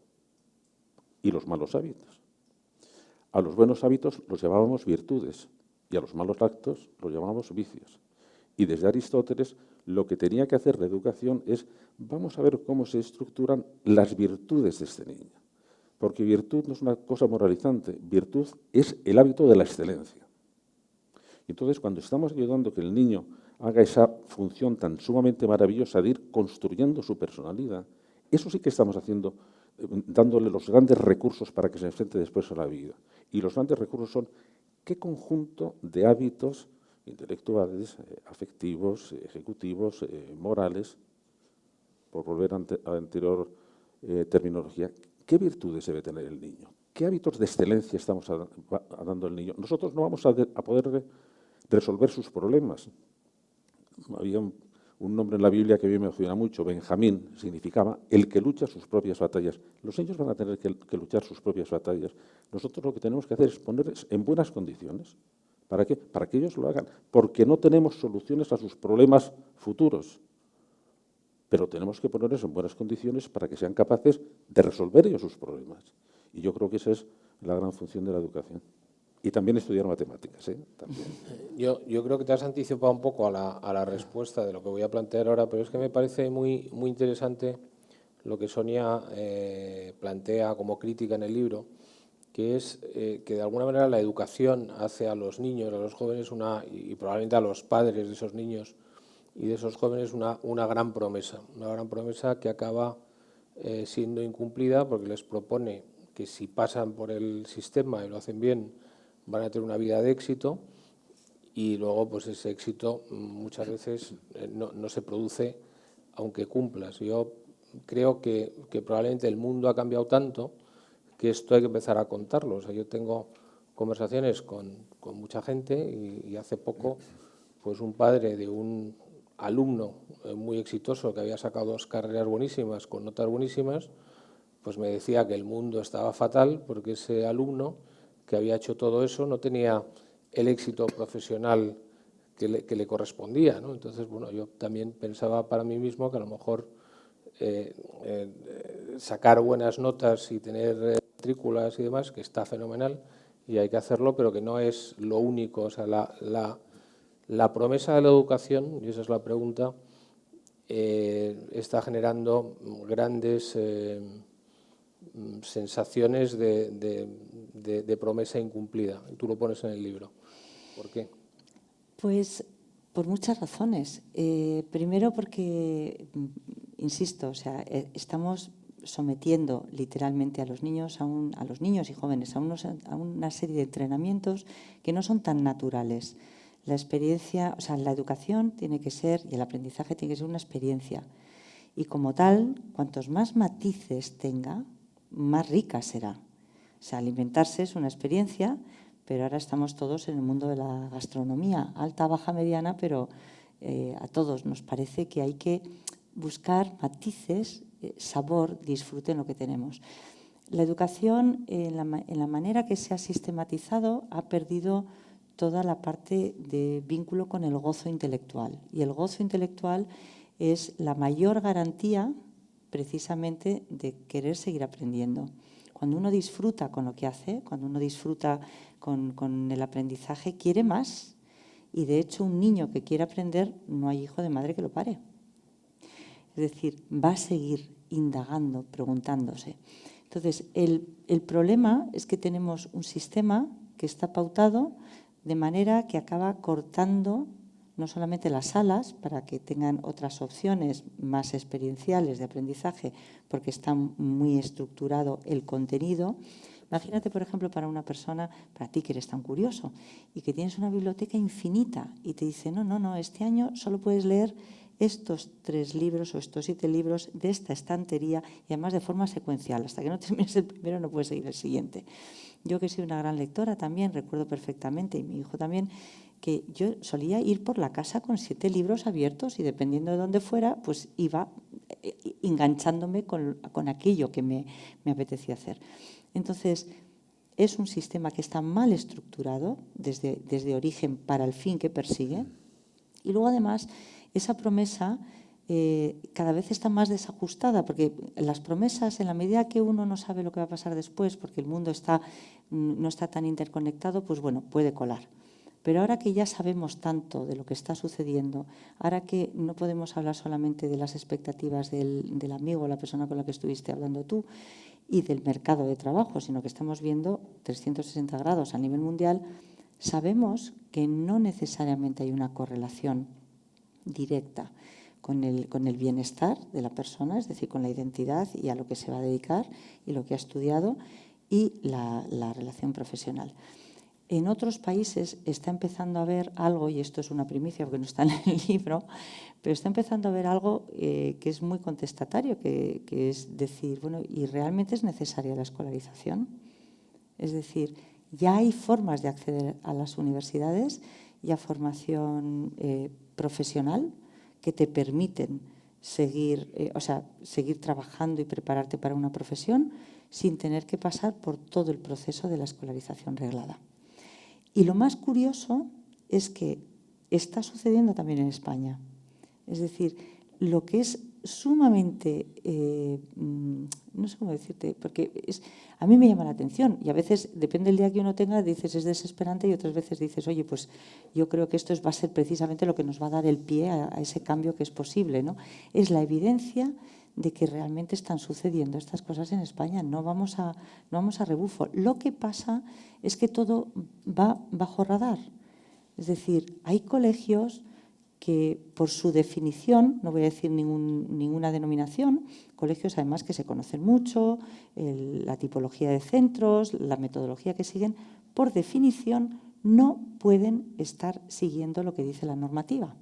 y los malos hábitos. A los buenos hábitos los llamábamos virtudes y a los malos actos los llamábamos vicios. Y desde Aristóteles lo que tenía que hacer la educación es, vamos a ver cómo se estructuran las virtudes de este niño. Porque virtud no es una cosa moralizante, virtud es el hábito de la excelencia. Entonces, cuando estamos ayudando a que el niño haga esa función tan sumamente maravillosa de ir construyendo su personalidad, eso sí que estamos haciendo, dándole los grandes recursos para que se enfrente después a la vida. Y los grandes recursos son qué conjunto de hábitos intelectuales, afectivos, ejecutivos, morales, por volver a la anterior terminología, qué virtudes debe tener el niño, qué hábitos de excelencia estamos dando al niño. Nosotros no vamos a poder resolver sus problemas. Había un nombre en la Biblia que a mí me emociona mucho, Benjamín, significaba el que lucha sus propias batallas. Los niños van a tener que luchar sus propias batallas. Nosotros lo que tenemos que hacer es ponerles en buenas condiciones. ¿Para qué? Para que ellos lo hagan. Porque no tenemos soluciones a sus problemas futuros. Pero tenemos que ponerles en buenas condiciones para que sean capaces de resolver ellos sus problemas. Y yo creo que esa es la gran función de la educación. Y también estudiar matemáticas, ¿eh? También. Yo creo que te has anticipado un poco a la respuesta de lo que voy a plantear ahora, pero es que me parece muy interesante lo que Sonia plantea como crítica en el libro, que es que de alguna manera la educación hace a los niños, a los jóvenes, y probablemente a los padres de esos niños y de esos jóvenes una gran promesa que acaba siendo incumplida porque les propone que si pasan por el sistema y lo hacen bien, van a tener una vida de éxito, y luego pues ese éxito muchas veces no se produce aunque cumplas. Yo creo que probablemente el mundo ha cambiado tanto que esto hay que empezar a contarlo. O sea, yo tengo conversaciones con mucha gente y hace poco pues un padre de un alumno muy exitoso que había sacado 2 carreras buenísimas con notas buenísimas, pues me decía que el mundo estaba fatal porque ese alumno que había hecho todo eso no tenía el éxito profesional que le correspondía, ¿no? Entonces, bueno, yo también pensaba para mí mismo que a lo mejor sacar buenas notas y tener matrículas y demás, que está fenomenal y hay que hacerlo, pero que no es lo único. O sea, la promesa de la educación, y esa es la pregunta, está generando grandes sensaciones de promesa incumplida. Tú lo pones en el libro. ¿Por qué? Pues Por muchas razones. Primero porque, insisto, o sea, estamos sometiendo literalmente a los niños, a los niños y jóvenes a una serie de entrenamientos que no son tan naturales. La experiencia, o sea, la educación tiene que ser, y el aprendizaje tiene que ser una experiencia. Y como tal, cuantos más matices tenga, más rica será. O sea, alimentarse es una experiencia, pero ahora estamos todos en el mundo de la gastronomía, alta, baja, mediana, pero a todos nos parece que hay que buscar matices, sabor, disfrute en lo que tenemos. La educación, en la manera que se ha sistematizado, ha perdido toda la parte de vínculo con el gozo intelectual. Y el gozo intelectual es la mayor garantía, precisamente, de querer seguir aprendiendo. Cuando uno disfruta con lo que hace, cuando uno disfruta con el aprendizaje, quiere más. Y, de hecho, un niño que quiere aprender, no hay hijo de madre que lo pare. Es decir, va a seguir indagando, preguntándose. Entonces, el problema es que tenemos un sistema que está pautado de manera que acaba cortando no solamente las alas para que tengan otras opciones más experienciales de aprendizaje, porque está muy estructurado el contenido. Imagínate, por ejemplo, para una persona, para ti que eres tan curioso y que tienes una biblioteca infinita y te dice, no, este año solo puedes leer estos 3 libros o estos 7 libros de esta estantería y además de forma secuencial. Hasta que no termines el primero no puedes seguir el siguiente. Yo, que soy una gran lectora también, recuerdo perfectamente, y mi hijo también, que yo solía ir por la casa con 7 libros abiertos y dependiendo de dónde fuera, pues iba enganchándome con aquello que me apetecía hacer. Entonces, es un sistema que está mal estructurado desde origen para el fin que persigue. Y luego, además, esa promesa cada vez está más desajustada, porque las promesas, en la medida que uno no sabe lo que va a pasar después, porque el mundo no está tan interconectado, pues bueno, puede colar. Pero ahora que ya sabemos tanto de lo que está sucediendo, ahora que no podemos hablar solamente de las expectativas del amigo o la persona con la que estuviste hablando tú y del mercado de trabajo, sino que estamos viendo 360 grados a nivel mundial, sabemos que no necesariamente hay una correlación directa con el bienestar de la persona, es decir, con la identidad y a lo que se va a dedicar y lo que ha estudiado y la relación profesional. En otros países está empezando a haber algo, y esto es una primicia porque no está en el libro, pero está empezando a haber algo que es muy contestatario, que es decir, bueno, ¿y realmente es necesaria la escolarización? Es decir, ya hay formas de acceder a las universidades y a formación profesional que te permiten seguir trabajando y prepararte para una profesión sin tener que pasar por todo el proceso de la escolarización reglada. Y lo más curioso es que está sucediendo también en España. Es decir, lo que es sumamente, no sé cómo decirte, porque a mí me llama la atención y a veces, depende del día que uno tenga, dices es desesperante y otras veces dices, oye, pues yo creo que esto va a ser precisamente lo que nos va a dar el pie a ese cambio que es posible, ¿no? Es la evidencia de que realmente están sucediendo estas cosas en España. No vamos a rebufo. Lo que pasa es que todo va bajo radar. Es decir, hay colegios que por su definición, no voy a decir ninguna denominación, colegios además que se conocen mucho, la tipología de centros, la metodología que siguen, por definición no pueden estar siguiendo lo que dice la normativa,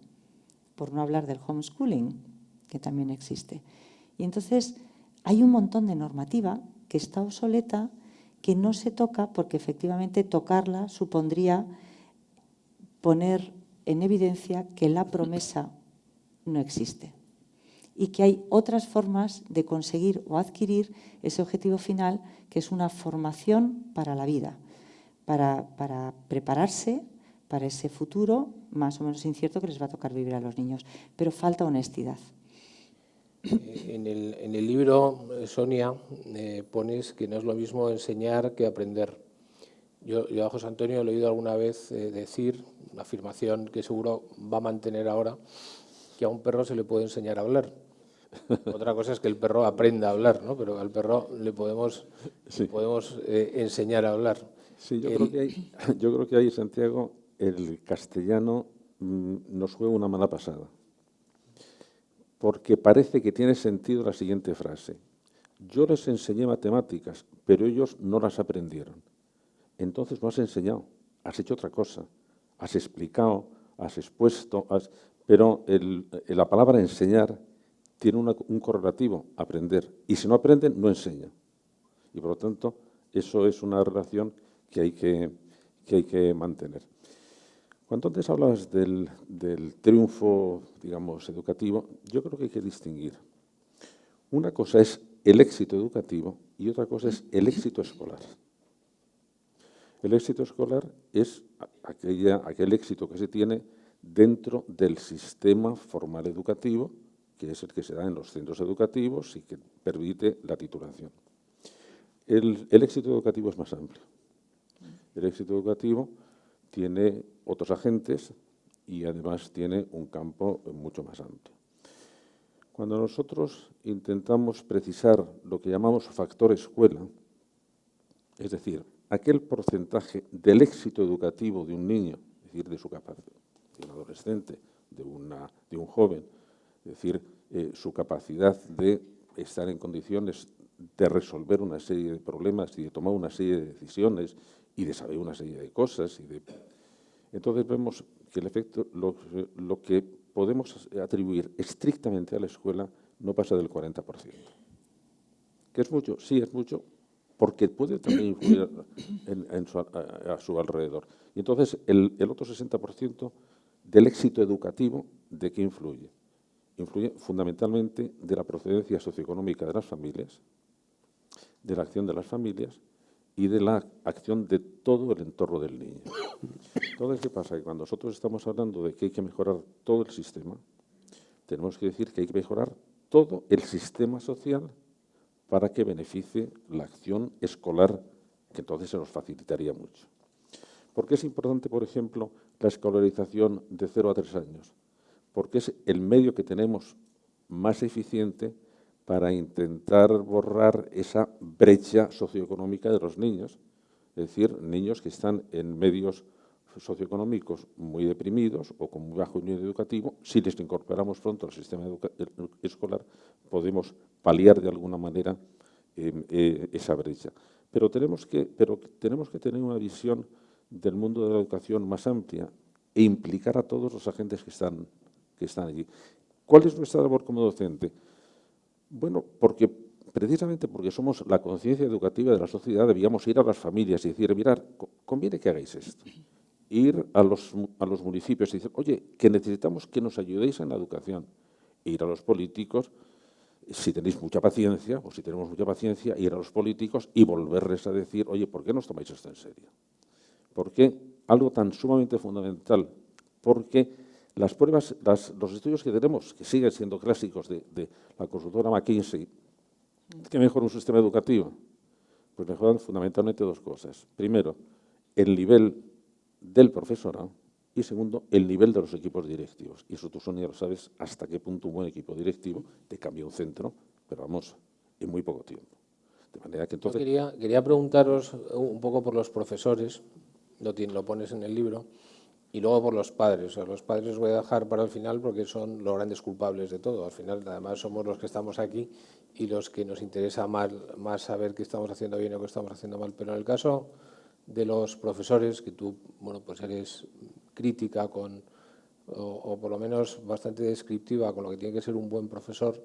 por no hablar del homeschooling, que también existe. Y entonces hay un montón de normativa que está obsoleta, que no se toca porque efectivamente tocarla supondría poner en evidencia que la promesa no existe y que hay otras formas de conseguir o adquirir ese objetivo final, que es una formación para la vida, para prepararse para ese futuro más o menos incierto que les va a tocar vivir a los niños. Pero falta honestidad. En el libro, Sonia, pones que no es lo mismo enseñar que aprender. Yo a José Antonio le he oído alguna vez decir, una afirmación que seguro va a mantener ahora, que a un perro se le puede enseñar a hablar. Otra cosa es que el perro aprenda a hablar, ¿no? Pero al perro le podemos enseñar a hablar. Sí, yo creo que hay, Santiago, el castellano nos juega una mala pasada. Porque parece que tiene sentido la siguiente frase. Yo les enseñé matemáticas, pero ellos no las aprendieron. Entonces no has enseñado, has hecho otra cosa. Has explicado, has expuesto, pero la palabra enseñar tiene un correlativo, aprender. Y si no aprenden, no enseñan. Y por lo tanto, eso es una relación que hay que mantener. Cuando antes hablabas del triunfo, digamos, educativo, yo creo que hay que distinguir. Una cosa es el éxito educativo y otra cosa es el éxito escolar. El éxito escolar es aquel éxito que se tiene dentro del sistema formal educativo, que es el que se da en los centros educativos y que permite la titulación. El éxito educativo es más amplio. El éxito educativo tiene otros agentes y además tiene un campo mucho más amplio. Cuando nosotros intentamos precisar lo que llamamos factor escuela, es decir, aquel porcentaje del éxito educativo de un niño, es decir, de su capacidad, de un adolescente, de un joven, es decir, su capacidad de estar en condiciones de resolver una serie de problemas y de tomar una serie de decisiones y de saber una serie de cosas. Entonces vemos que el efecto, lo que podemos atribuir estrictamente a la escuela no pasa del 40%. ¿Que es mucho? Sí, es mucho, porque puede también influir a su alrededor. Y entonces el otro 60% del éxito educativo, ¿de qué influye? Influye fundamentalmente de la procedencia socioeconómica de las familias, de la acción de las familias y de la acción de todo el entorno del niño. Entonces, ¿qué pasa? Que cuando nosotros estamos hablando de que hay que mejorar todo el sistema, tenemos que decir que hay que mejorar todo el sistema social para que beneficie la acción escolar, que entonces se nos facilitaría mucho. ¿Por qué es importante, por ejemplo, la escolarización de 0 a 3 años? Porque es el medio que tenemos más eficiente para intentar borrar esa brecha socioeconómica de los niños, es decir, niños que están en medios socioeconómicos muy deprimidos o con muy bajo nivel educativo. Si les incorporamos pronto al sistema escolar, podemos paliar de alguna manera esa brecha. Pero tenemos que tener una visión del mundo de la educación más amplia e implicar a todos los agentes que están allí. ¿Cuál es nuestra labor como docente? Bueno, precisamente porque somos la conciencia educativa de la sociedad, debíamos ir a las familias y decir, mirad, conviene que hagáis esto. Ir a los municipios y decir, oye, que necesitamos que nos ayudéis en la educación. Ir a los políticos, si tenéis mucha paciencia, o si tenemos mucha paciencia, ir a los políticos y volverles a decir, oye, ¿por qué no os tomáis esto en serio? ¿Por qué? Algo tan sumamente fundamental. Porque las pruebas, los estudios que tenemos, que siguen siendo clásicos de la consultora McKinsey, ¿qué mejora un sistema educativo? Pues mejoran fundamentalmente dos cosas. Primero, el nivel del profesorado y segundo, el nivel de los equipos directivos. Y eso tú, Sonia, lo sabes hasta qué punto un buen equipo directivo te cambia un centro, pero vamos, en muy poco tiempo. De manera que entonces... Yo quería preguntaros un poco por los profesores, lo pones en el libro, y luego por los padres. O sea, los padres os voy a dejar para el final porque son los grandes culpables de todo. Al final, además, somos los que estamos aquí y los que nos interesa más saber qué estamos haciendo bien o qué estamos haciendo mal. Pero en el caso de los profesores, que tú, bueno, pues eres crítica o por lo menos bastante descriptiva con lo que tiene que ser un buen profesor,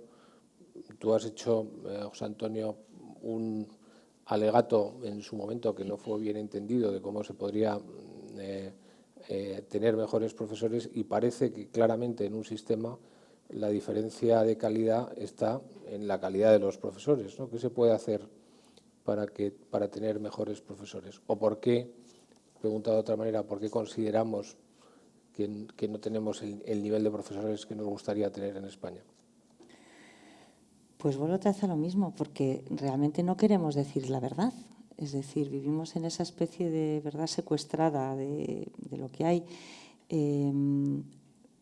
tú has hecho, José Antonio, un alegato en su momento que no fue bien entendido de cómo se podría tener mejores profesores, y parece que claramente en un sistema la diferencia de calidad está en la calidad de los profesores, ¿no? ¿Qué se puede hacer para tener mejores profesores? ¿O por qué, preguntado de otra manera, por qué consideramos que no tenemos el nivel de profesores que nos gustaría tener en España? Pues vuelvo otra vez a lo mismo, porque realmente no queremos decir la verdad. Es decir, vivimos en esa especie de verdad secuestrada de lo que hay.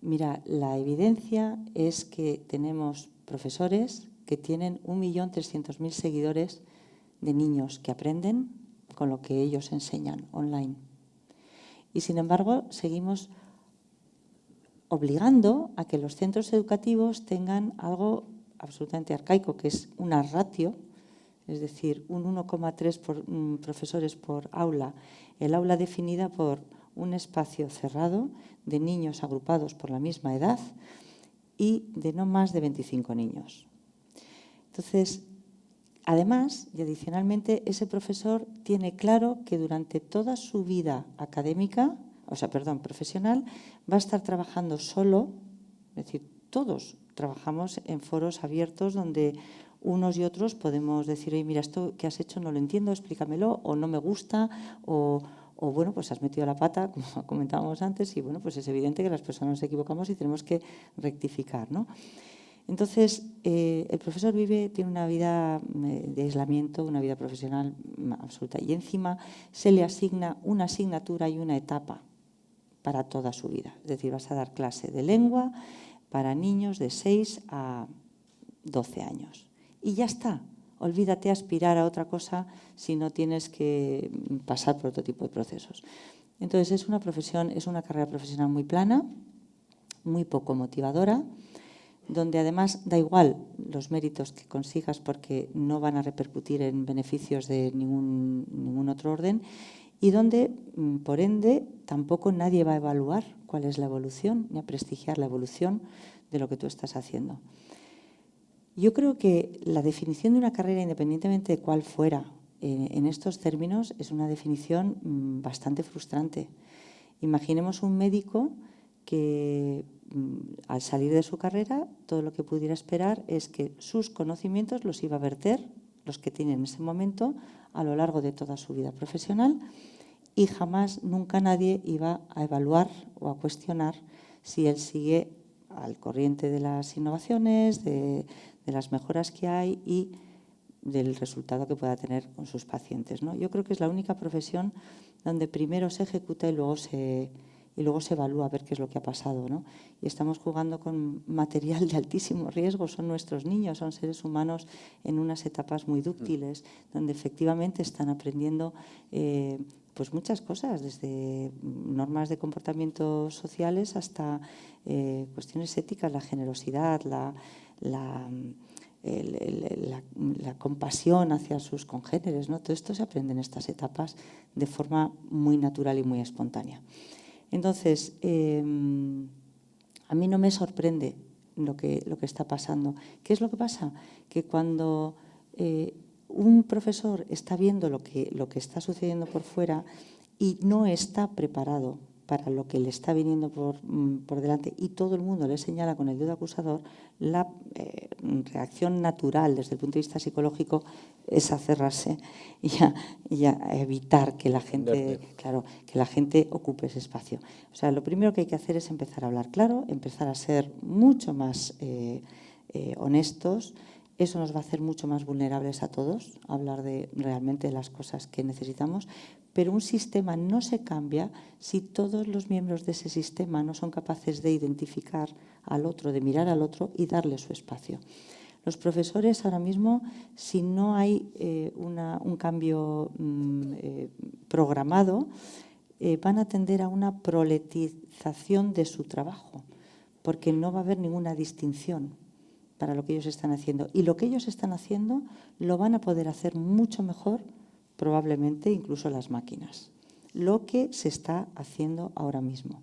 Mira, la evidencia es que tenemos profesores que tienen 1.300.000 seguidores de niños que aprenden con lo que ellos enseñan online. Y sin embargo, seguimos obligando a que los centros educativos tengan algo absolutamente arcaico, que es una ratio, es decir, un 1,3 profesores por aula, el aula definida por un espacio cerrado de niños agrupados por la misma edad y de no más de 25 niños. Entonces, además y adicionalmente, ese profesor tiene claro que durante toda su vida académica, profesional, va a estar trabajando solo, es decir, todos trabajamos en foros abiertos donde unos y otros podemos decir, oye, mira, esto que has hecho no lo entiendo, explícamelo, o no me gusta, o bueno, pues has metido la pata, como comentábamos antes, y bueno, pues es evidente que las personas nos equivocamos y tenemos que rectificar, ¿no? Entonces, el profesor tiene una vida de aislamiento, una vida profesional absoluta, y encima se le asigna una asignatura y una etapa para toda su vida. Es decir, vas a dar clase de lengua para niños de 6 a 12 años. Y ya está. Olvídate aspirar a otra cosa si no tienes que pasar por otro tipo de procesos. Entonces, es una carrera profesional muy plana, muy poco motivadora, donde además da igual los méritos que consigas porque no van a repercutir en beneficios de ningún otro orden, y donde, por ende, tampoco nadie va a evaluar cuál es la evolución ni a prestigiar la evolución de lo que tú estás haciendo. Yo creo que la definición de una carrera, independientemente de cuál fuera, en estos términos, es una definición bastante frustrante. Imaginemos un médico que al salir de su carrera, todo lo que pudiera esperar es que sus conocimientos los iba a verter, los que tiene en ese momento, a lo largo de toda su vida profesional, y jamás, nunca nadie iba a evaluar o a cuestionar si él sigue al corriente de las innovaciones, de las mejoras que hay y del resultado que pueda tener con sus pacientes, ¿no? Yo creo que es la única profesión donde primero se ejecuta y luego se evalúa a ver qué es lo que ha pasado, ¿no? Y estamos jugando con material de altísimo riesgo, son nuestros niños, son seres humanos en unas etapas muy dúctiles, donde efectivamente están aprendiendo pues muchas cosas, desde normas de comportamiento sociales hasta cuestiones éticas, la generosidad, la compasión hacia sus congéneres, ¿no? Todo esto se aprende en estas etapas de forma muy natural y muy espontánea. Entonces, a mí no me sorprende lo que está pasando. ¿Qué es lo que pasa? Que cuando un profesor está viendo lo que está sucediendo por fuera y no está preparado para lo que le está viniendo por delante y todo el mundo le señala con el dedo acusador, la reacción natural desde el punto de vista psicológico es a cerrarse y a evitar que la gente, que la gente ocupe ese espacio. O sea, lo primero que hay que hacer es empezar a hablar claro, empezar a ser mucho más honestos. Eso nos va a hacer mucho más vulnerables a todos, hablar realmente de las cosas que necesitamos, pero un sistema no se cambia si todos los miembros de ese sistema no son capaces de identificar al otro, de mirar al otro y darle su espacio. Los profesores ahora mismo, si no hay un cambio programado, van a tender a una proletización de su trabajo, porque no va a haber ninguna distinción para lo que ellos están haciendo. Y lo que ellos están haciendo lo van a poder hacer mucho mejor, probablemente incluso las máquinas, lo que se está haciendo ahora mismo.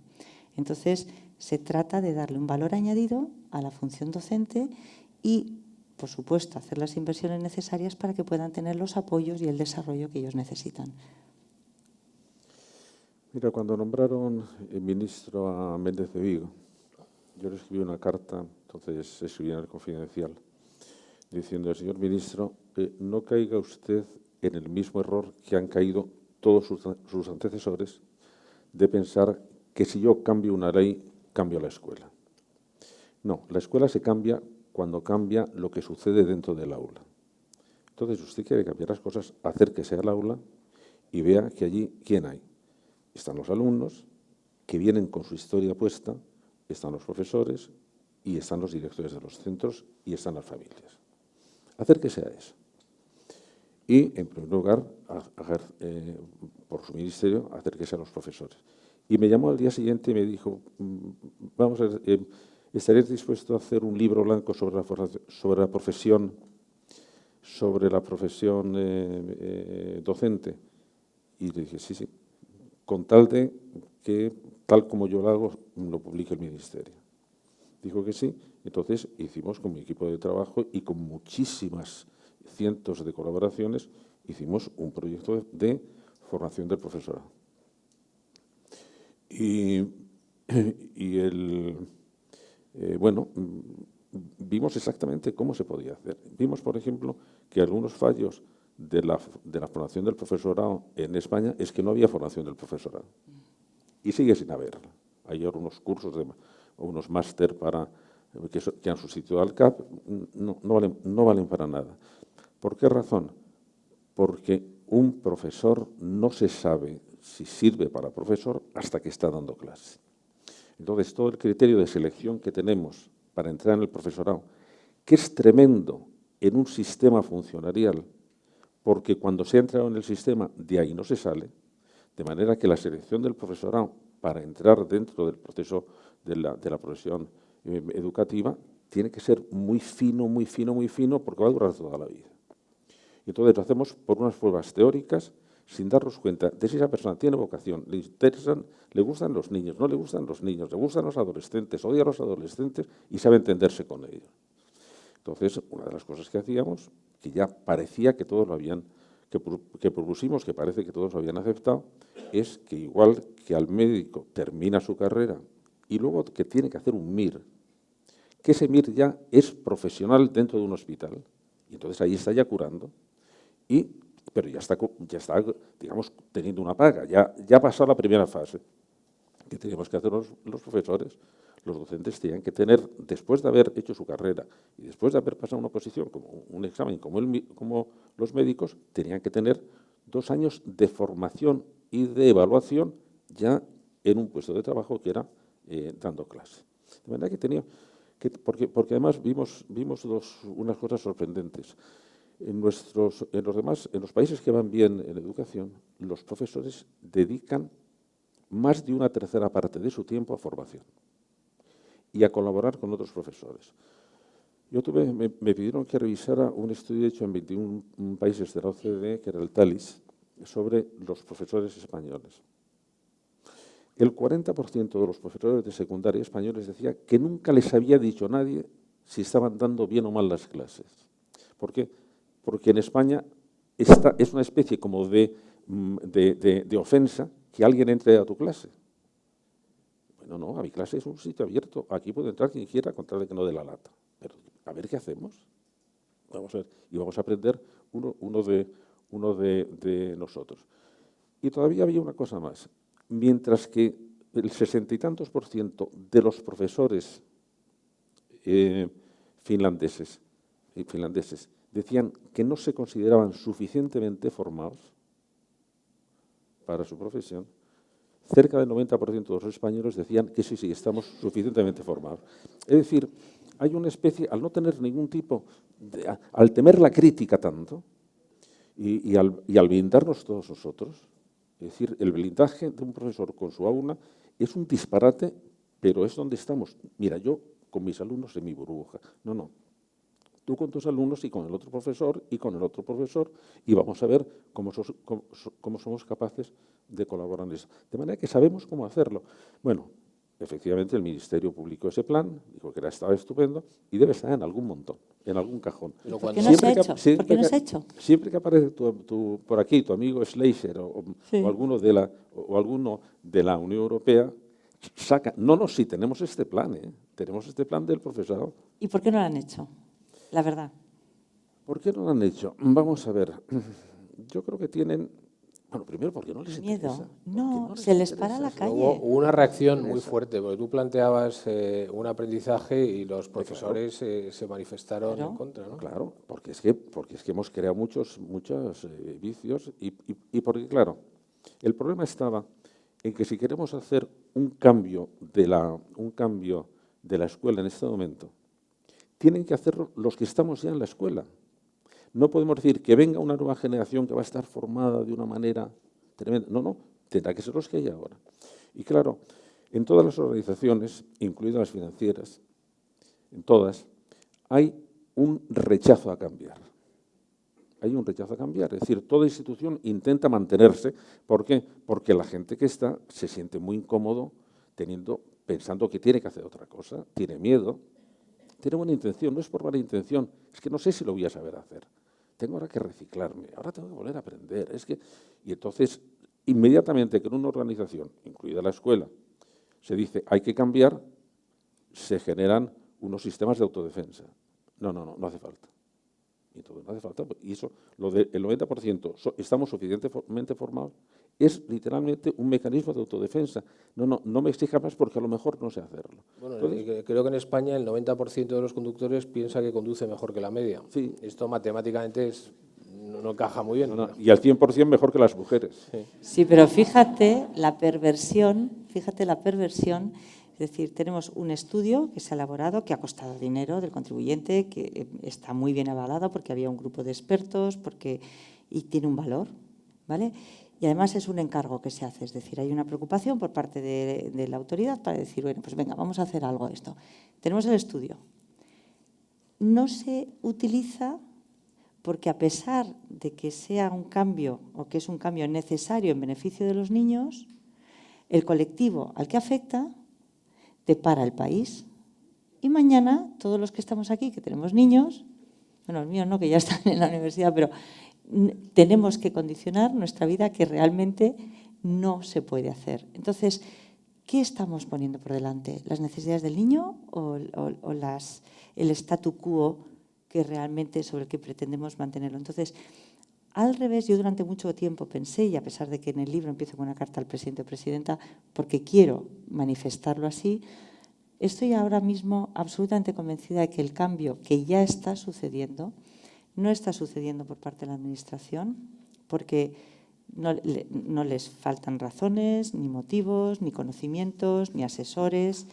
Entonces, se trata de darle un valor añadido a la función docente y, por supuesto, hacer las inversiones necesarias para que puedan tener los apoyos y el desarrollo que ellos necesitan. Mira, cuando nombraron ministro a Méndez de Vigo, yo le escribí una carta, entonces escribí en el Confidencial, diciendo, señor ministro, no caiga usted en el mismo error que han caído todos sus antecesores de pensar que si yo cambio una ley, cambio la escuela. No, la escuela se cambia cuando cambia lo que sucede dentro del aula. Entonces, usted quiere cambiar las cosas, acérquese al aula y vea que allí, ¿quién hay? Están los alumnos, que vienen con su historia puesta, están los profesores y están los directores de los centros y están las familias. Acérquese a eso. Y, en primer lugar, por su ministerio, acérquese a los profesores. Y me llamó al día siguiente y me dijo, vamos a ver, ¿estarías dispuesto a hacer un libro blanco sobre la profesión docente? Y le dije, sí, sí, con tal de que, tal como yo lo hago, lo publique el Ministerio. Dijo que sí, entonces hicimos con mi equipo de trabajo y con muchísimas cientos de colaboraciones, hicimos un proyecto de formación del profesorado. Bueno, vimos exactamente cómo se podía hacer. Vimos, por ejemplo, que algunos fallos de la formación del profesorado en España es que no había formación del profesorado. Y sigue sin haberla. Hay ahora unos cursos o unos máster que han sustituido al CAP, no valen para nada. ¿Por qué razón? Porque un profesor no se sabe si sirve para profesor hasta que está dando clase. Entonces, todo el criterio de selección que tenemos para entrar en el profesorado, que es tremendo en un sistema funcionarial, porque cuando se ha entrado en el sistema, de ahí no se sale, de manera que la selección del profesorado para entrar dentro del proceso de la profesión educativa tiene que ser muy fino, muy fino, muy fino, porque va a durar toda la vida. Y entonces lo hacemos por unas pruebas teóricas, sin darnos cuenta de si esa persona tiene vocación, le gustan los niños, no le gustan los niños, le gustan los adolescentes, odia a los adolescentes y sabe entenderse con ellos. Entonces, una de las cosas que hacíamos, que ya parecía que todos lo habían, que propusimos, que parece que todos lo habían aceptado, es que igual que al médico termina su carrera y luego que tiene que hacer un MIR, que ese MIR ya es profesional dentro de un hospital, y entonces ahí está ya curando, pero ya está, digamos, teniendo una paga, ya ha pasado la primera fase. ¿Qué teníamos que hacer los profesores? Los docentes tenían que tener, después de haber hecho su carrera y después de haber pasado una oposición, como un examen, como los médicos, tenían que tener 2 años de formación y de evaluación ya en un puesto de trabajo que era dando clase. De manera que tenía, porque además vimos unas cosas sorprendentes. En los países que van bien en educación, los profesores dedican más de 1/3 parte de su tiempo a formación y a colaborar con otros profesores. Me pidieron que revisara un estudio hecho en 21 países de la OCDE, que era el TALIS, sobre los profesores españoles. El 40% de los profesores de secundaria españoles decía que nunca les había dicho nadie si estaban dando bien o mal las clases. ¿Por qué? Porque en España es una especie como de ofensa que alguien entre a tu clase. Bueno, no, a mi clase es un sitio abierto. Aquí puede entrar quien quiera, con tal de que no dé la lata. Pero a ver qué hacemos. Vamos a ver. Y vamos a aprender uno de nosotros. Y todavía había una cosa más. Mientras que el 60 y tantos % de los profesores finlandeses decían que no se consideraban suficientemente formados para su profesión, cerca del 90% de los españoles decían que sí, estamos suficientemente formados. Es decir, hay una especie, al no tener ningún tipo, al temer la crítica tanto, y al blindarnos todos nosotros, es decir, el blindaje de un profesor con su aula es un disparate, pero es donde estamos. Mira, yo con mis alumnos en mi burbuja. No. Tú con tus alumnos y con el otro profesor y con el otro profesor, y vamos a ver cómo somos capaces de colaborar en eso. De manera que sabemos cómo hacerlo. Bueno, efectivamente el Ministerio publicó ese plan, dijo que estaba estupendo y debe estar en algún montón, en algún cajón. ¿Por qué no se ha hecho? ¿Por qué no se ha hecho? Siempre que aparece por aquí tu amigo Schleicher Sí. o alguno de la Unión Europea, saca. No, sí, tenemos este plan, tenemos este plan del profesorado. ¿Y por qué no lo han hecho? La verdad. ¿Por qué no lo han hecho? Vamos a ver. Yo creo que tienen... Bueno, primero porque no les interesa. No, se les para la calle. Hubo una reacción muy fuerte, porque tú planteabas un aprendizaje y los profesores se manifestaron en contra, ¿no? Claro, porque es que hemos creado muchos vicios y porque, claro, el problema estaba en que si queremos hacer un cambio de la escuela en este momento, tienen que hacerlo los que estamos ya en la escuela. No podemos decir que venga una nueva generación que va a estar formada de una manera tremenda. No. tendrá que ser los que hay ahora. Y claro, en todas las organizaciones, incluidas las financieras, en todas, hay un rechazo a cambiar. Hay un rechazo a cambiar. Es decir, toda institución intenta mantenerse. ¿Por qué? Porque la gente que está se siente muy incómodo pensando que tiene que hacer otra cosa, tiene miedo, tiene buena intención, no es por mala intención, es que no sé si lo voy a saber hacer. Tengo ahora que reciclarme, ahora tengo que volver a aprender. Y entonces, inmediatamente que en una organización, incluida la escuela, se dice hay que cambiar, se generan unos sistemas de autodefensa. No hace falta. Y entonces no hace falta. Y eso, lo del 90% estamos suficientemente formados, es literalmente un mecanismo de autodefensa. No me exija más porque a lo mejor no sé hacerlo. Bueno, Entonces, creo que en España el 90% de los conductores piensa que conduce mejor que la media. Sí. Esto matemáticamente no encaja muy bien. y al 100% mejor que las mujeres. Sí. Sí, pero fíjate la perversión, es decir, tenemos un estudio que se ha elaborado, que ha costado dinero del contribuyente, que está muy bien avalado porque había un grupo de expertos y tiene un valor, ¿vale? Y además es un encargo que se hace, es decir, hay una preocupación por parte de la autoridad para decir, bueno, pues venga, vamos a hacer algo de esto. Tenemos el estudio. No se utiliza porque a pesar de que sea un cambio o que es un cambio necesario en beneficio de los niños, el colectivo al que afecta depara el país. Y mañana, todos los que estamos aquí, que tenemos niños, bueno, los míos no, que ya están en la universidad, pero tenemos que condicionar nuestra vida que realmente no se puede hacer. Entonces, ¿qué estamos poniendo por delante? ¿Las necesidades del niño o el statu quo que realmente sobre el que pretendemos mantenerlo? Entonces, al revés, yo durante mucho tiempo pensé, y a pesar de que en el libro empiezo con una carta al presidente o presidenta, porque quiero manifestarlo así, estoy ahora mismo absolutamente convencida de que el cambio que ya está sucediendo no está sucediendo por parte de la Administración, porque no les faltan razones, ni motivos, ni conocimientos, ni asesores.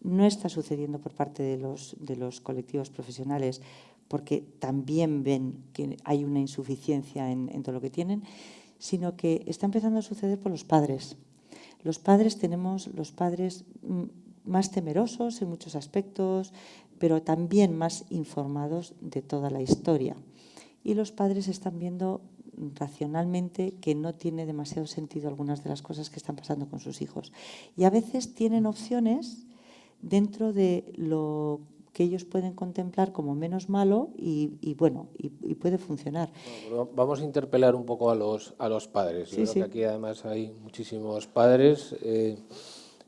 No está sucediendo por parte de los colectivos profesionales, porque también ven que hay una insuficiencia en todo lo que tienen, sino que está empezando a suceder por los padres. Los padres tenemos los padres más temerosos en muchos aspectos, pero también más informados de toda la historia. Y los padres están viendo racionalmente que no tiene demasiado sentido algunas de las cosas que están pasando con sus hijos. Y a veces tienen opciones dentro de lo que ellos pueden contemplar como menos malo y puede funcionar. Bueno, vamos a interpelar un poco a los padres. Yo creo que aquí además hay muchísimos padres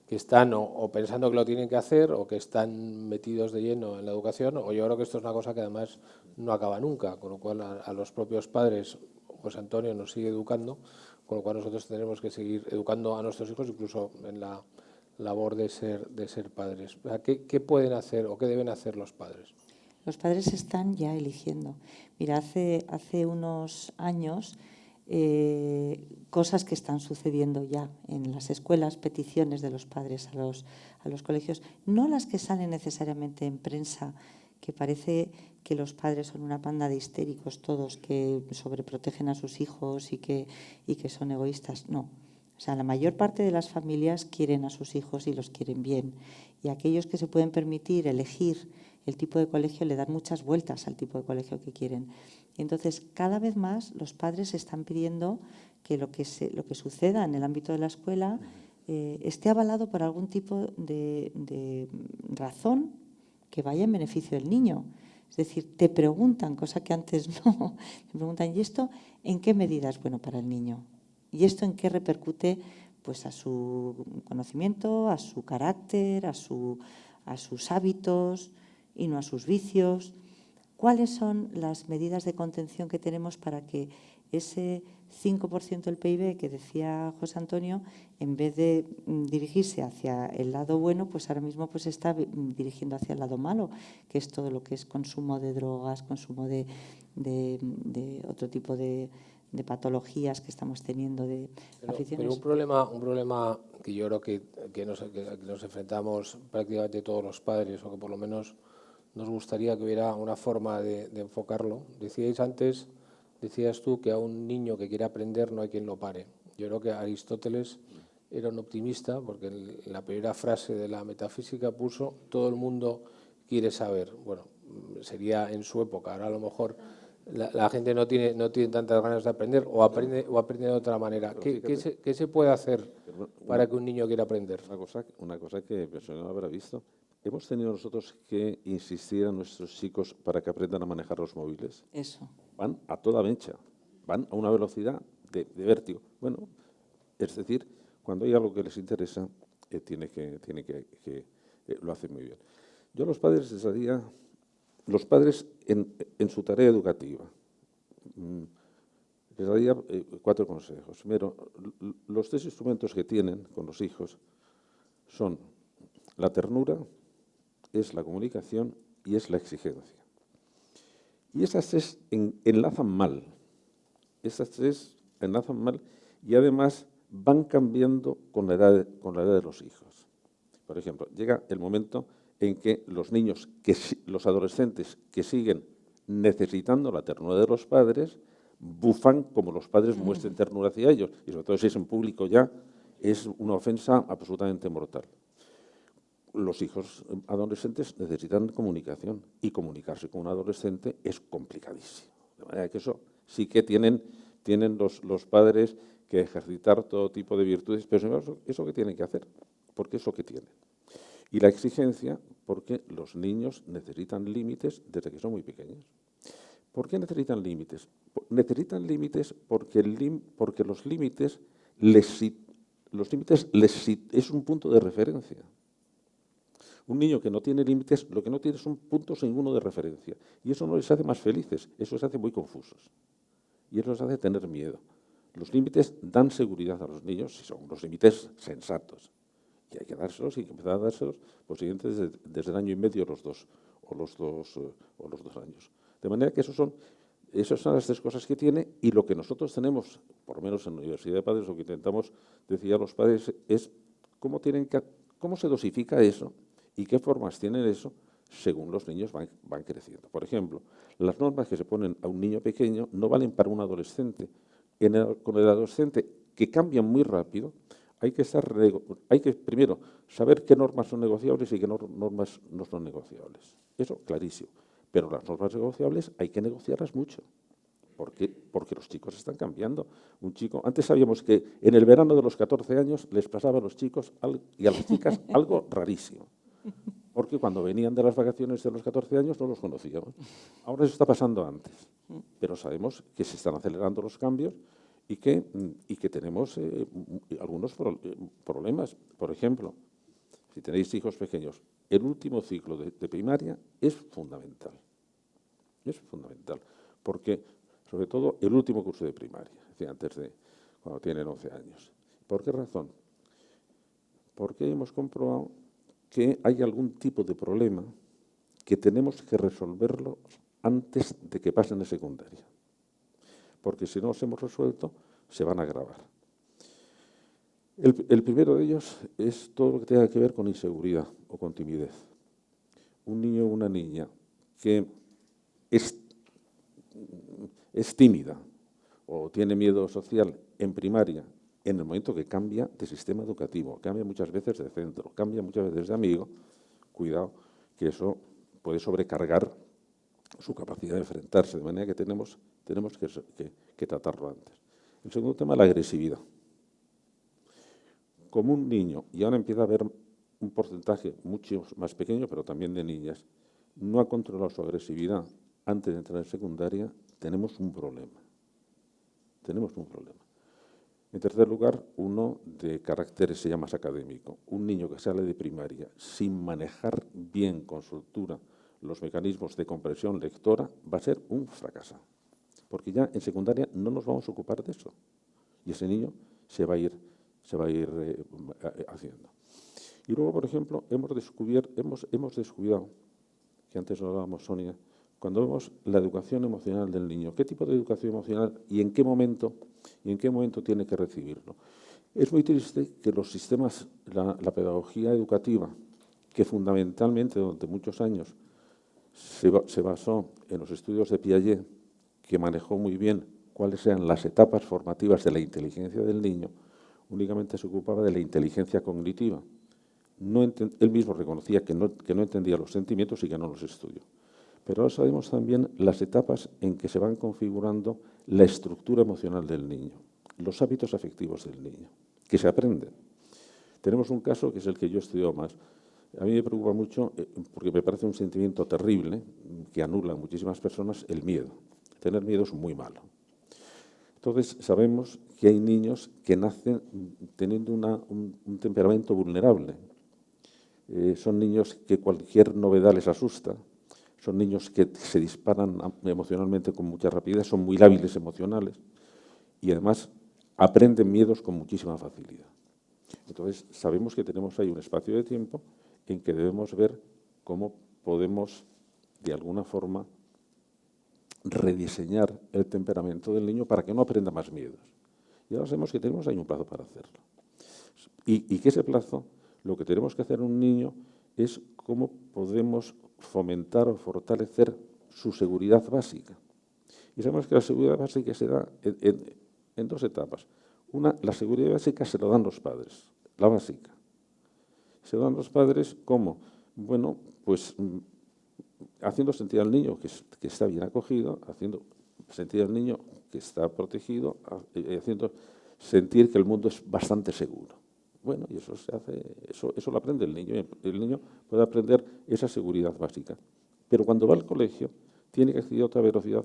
que están o pensando que lo tienen que hacer o que están metidos de lleno en la educación, o yo creo que esto es una cosa que además no acaba nunca, con lo cual a los propios padres, José Antonio nos sigue educando, con lo cual nosotros tenemos que seguir educando a nuestros hijos, incluso en la labor de ser padres. ¿Qué pueden hacer o qué deben hacer los padres? Los padres están ya eligiendo. Mira, hace unos años, cosas que están sucediendo ya en las escuelas, peticiones de los padres a los colegios, no las que salen necesariamente en prensa, que parece que los padres son una panda de histéricos todos que sobreprotegen a sus hijos y que son egoístas. No. O sea, la mayor parte de las familias quieren a sus hijos y los quieren bien. Y aquellos que se pueden permitir elegir el tipo de colegio le dan muchas vueltas al tipo de colegio que quieren. Y entonces, cada vez más los padres están pidiendo que lo que suceda en el ámbito de la escuela esté avalado por algún tipo de razón que vaya en beneficio del niño. Es decir, te preguntan, cosa que antes no, te preguntan, ¿y esto en qué medida es bueno para el niño? ¿Y esto en qué repercute? Pues a su conocimiento, a su carácter, a sus hábitos y no a sus vicios. ¿Cuáles son las medidas de contención que tenemos para que ese 5% del PIB que decía José Antonio, en vez de dirigirse hacia el lado bueno, pues ahora mismo pues está dirigiendo hacia el lado malo, que es todo lo que es consumo de drogas, consumo de otro tipo de patologías que estamos teniendo de aficiones? Pero un problema que yo creo que nos enfrentamos prácticamente todos los padres, o que por lo menos nos gustaría que hubiera una forma de enfocarlo. Decías tú que a un niño que quiere aprender no hay quien lo pare. Yo creo que Aristóteles era un optimista, porque en la primera frase de la metafísica puso: todo el mundo quiere saber. Bueno, sería en su época. Ahora a lo mejor la gente no tiene tantas ganas de aprender, o aprende de otra manera. ¿Qué se puede hacer para que un niño quiera aprender? Una cosa que el señor habrá visto. ¿Hemos tenido nosotros que insistir a nuestros chicos para que aprendan a manejar los móviles? Eso. Van a toda mecha, van a una velocidad de vértigo. Bueno, es decir, cuando hay algo que les interesa, lo hacen muy bien. Yo a los padres les daría, en su tarea educativa, les daría 4 consejos. Primero, los 3 instrumentos que tienen con los hijos son la ternura, es la comunicación y es la exigencia. Y esas 3 enlazan mal. Esas 3 enlazan mal y además van cambiando con la edad de los hijos. Por ejemplo, llega el momento en que los niños, los adolescentes que siguen necesitando la ternura de los padres, bufan como los padres muestren ternura hacia ellos. Y sobre todo si es en público ya, es una ofensa absolutamente mortal. Los hijos adolescentes necesitan comunicación y comunicarse con un adolescente es complicadísimo. De manera que eso sí que tienen los padres que ejercitar todo tipo de virtudes, pero eso que tienen que hacer, porque es lo que tienen. Y la exigencia, porque los niños necesitan límites desde que son muy pequeños. ¿Por qué necesitan límites? Necesitan límites porque los límites es un punto de referencia. Un niño que no tiene límites, lo que no tiene son puntos ninguno de referencia. Y eso no les hace más felices, eso les hace muy confusos. Y eso les hace tener miedo. Los límites dan seguridad a los niños si son los límites sensatos. Y hay que dárselos y hay que empezar a dárselos posiblemente desde el año y medio los dos años. De manera que esas son las 3 cosas que tiene, y lo que nosotros tenemos, por lo menos en la Universidad de Padres, lo que intentamos decir a los padres es cómo se dosifica eso y qué formas tienen eso según los niños van creciendo. Por ejemplo, las normas que se ponen a un niño pequeño no valen para un adolescente. Con el adolescente, que cambian muy rápido, hay que primero saber qué normas son negociables y qué normas no son negociables. Eso, clarísimo. Pero las normas negociables hay que negociarlas mucho, porque los chicos están cambiando. Antes sabíamos que en el verano de los 14 años les pasaba a los chicos y a las chicas algo rarísimo, porque cuando venían de las vacaciones de los 14 años no los conocíamos. Ahora eso está pasando antes, pero sabemos que se están acelerando los cambios y que tenemos algunos problemas. Por ejemplo, si tenéis hijos pequeños, el último ciclo de primaria es fundamental. Es fundamental, porque sobre todo el último curso de primaria, es decir, antes de cuando tienen 11 años. ¿Por qué razón? Porque hemos comprobado que hay algún tipo de problema que tenemos que resolverlo antes de que pasen de secundaria. Porque si no los hemos resuelto, se van a agravar. El primero de ellos es todo lo que tenga que ver con inseguridad o con timidez. Un niño o una niña que es tímida o tiene miedo social en primaria, en el momento que cambia de sistema educativo, cambia muchas veces de centro, cambia muchas veces de amigo, cuidado, que eso puede sobrecargar su capacidad de enfrentarse, de manera que tenemos que tratarlo antes. El segundo tema, la agresividad. Como un niño, y ahora empieza a haber un porcentaje mucho más pequeño, pero también de niñas, no ha controlado su agresividad antes de entrar en secundaria, tenemos un problema. Tenemos un problema. En tercer lugar, uno de carácter se llama más académico. Un niño que sale de primaria sin manejar bien con soltura los mecanismos de comprensión lectora va a ser un fracaso. Porque ya en secundaria no nos vamos a ocupar de eso. Y ese niño se va a ir haciendo. Y luego, por ejemplo, hemos descuidado, que antes lo hablábamos, Sonia, cuando vemos la educación emocional del niño, ¿qué tipo de educación emocional y en qué momento tiene que recibirlo? Es muy triste que los sistemas, la pedagogía educativa, que fundamentalmente durante muchos años se basó en los estudios de Piaget, que manejó muy bien cuáles eran las etapas formativas de la inteligencia del niño, únicamente se ocupaba de la inteligencia cognitiva. Él mismo reconocía que no entendía los sentimientos y que no los estudió. Pero ahora sabemos también las etapas en que se van configurando la estructura emocional del niño, los hábitos afectivos del niño, que se aprenden. Tenemos un caso que es el que yo he estudiado más. A mí me preocupa mucho, porque me parece un sentimiento terrible, que anula a muchísimas personas, el miedo. Tener miedo es muy malo. Entonces, sabemos que hay niños que nacen teniendo un temperamento vulnerable. Son niños que cualquier novedad les asusta. Son niños que se disparan emocionalmente con mucha rapidez, son muy lábiles emocionales y además aprenden miedos con muchísima facilidad. Entonces, sabemos que tenemos ahí un espacio de tiempo en que debemos ver cómo podemos, de alguna forma, rediseñar el temperamento del niño para que no aprenda más miedos. Y ahora sabemos que tenemos ahí un plazo para hacerlo. Y que ese plazo, lo que tenemos que hacer en un niño es cómo podemos fomentar o fortalecer su seguridad básica. Y sabemos que la seguridad básica se da en dos etapas. Una, la seguridad básica se lo dan los padres, la básica. Se lo dan los padres ¿cómo? Bueno, pues haciendo sentir al niño que está bien acogido, haciendo sentir al niño que está protegido, haciendo sentir que el mundo es bastante seguro. Bueno, y eso se hace, eso lo aprende el niño. El niño puede aprender esa seguridad básica. Pero cuando va al colegio, tiene que adquirir otra velocidad,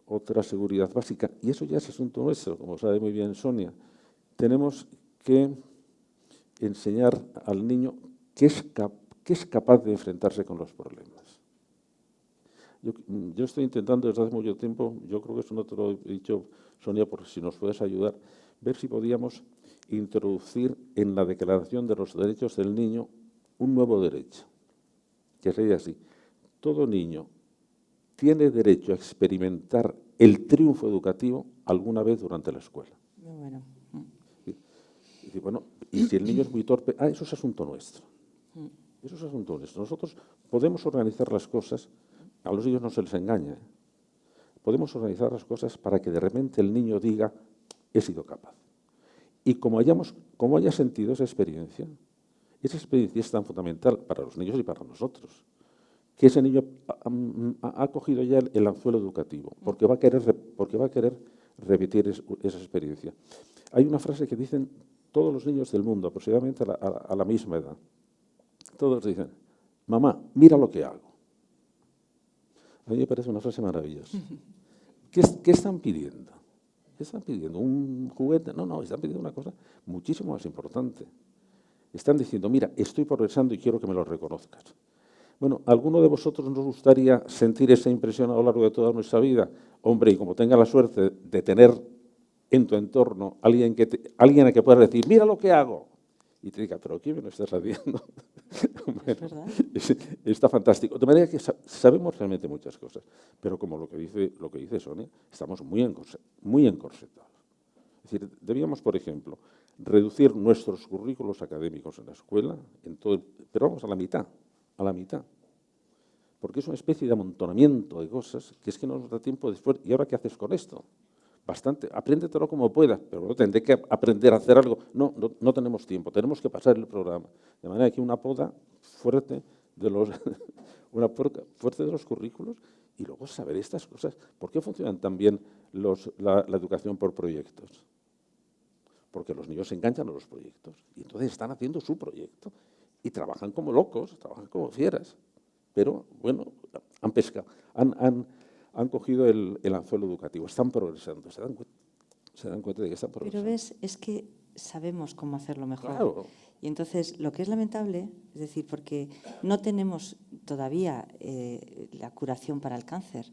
otra seguridad básica. Y eso ya es asunto nuestro, como sabe muy bien Sonia. Tenemos que enseñar al niño que es capaz de enfrentarse con los problemas. Yo estoy intentando desde hace mucho tiempo, yo creo que eso no te lo he dicho, Sonia, por si nos puedes ayudar, ver si podíamos introducir en la Declaración de los Derechos del Niño un nuevo derecho, que sería así. Todo niño tiene derecho a experimentar el triunfo educativo alguna vez durante la escuela. Muy bueno. Y bueno, y si el niño es muy torpe, eso es asunto nuestro. Eso es asunto nuestro. Nosotros podemos organizar las cosas, a los niños no se les engaña, ¿eh? Podemos organizar las cosas para que de repente el niño diga, he sido capaz. Y como haya sentido esa experiencia es tan fundamental para los niños y para nosotros, que ese niño ha cogido ya el anzuelo educativo, porque va a querer repetir esa experiencia. Hay una frase que dicen todos los niños del mundo, aproximadamente a la misma edad. Todos dicen, mamá, mira lo que hago. A mí me parece una frase maravillosa. ¿Qué están pidiendo? ¿Qué están pidiendo? ¿Un juguete? No, están pidiendo una cosa muchísimo más importante. Están diciendo, mira, estoy progresando y quiero que me lo reconozcas. Bueno, ¿a alguno de vosotros nos gustaría sentir esa impresión a lo largo de toda nuestra vida? Hombre, y como tenga la suerte de tener en tu entorno alguien a que puedas decir, mira lo que hago, y te diga, pero ¿qué me lo estás haciendo? Bueno, está fantástico. De manera que sabemos realmente muchas cosas, pero como lo que dice Sonia, estamos muy encorsetados. Es decir, debíamos, por ejemplo, reducir nuestros currículos académicos en la escuela, pero vamos a la mitad, porque es una especie de amontonamiento de cosas que es que no nos da tiempo después. ¿Y ahora qué haces con esto? Bastante, apréndetelo como puedas, pero no tendré que aprender a hacer algo. No tenemos tiempo, tenemos que pasar el programa. De manera que una poda fuerte de los currículos y luego saber estas cosas. ¿Por qué funcionan tan bien la educación por proyectos? Porque los niños se enganchan a los proyectos y entonces están haciendo su proyecto y trabajan como locos, trabajan como fieras. Pero, bueno, han pescado, han cogido el anzuelo educativo, están progresando, se dan cuenta de que están progresando. Pero ves, es que sabemos cómo hacerlo mejor. Claro. Y entonces, lo que es lamentable, es decir, porque no tenemos todavía la curación para el cáncer.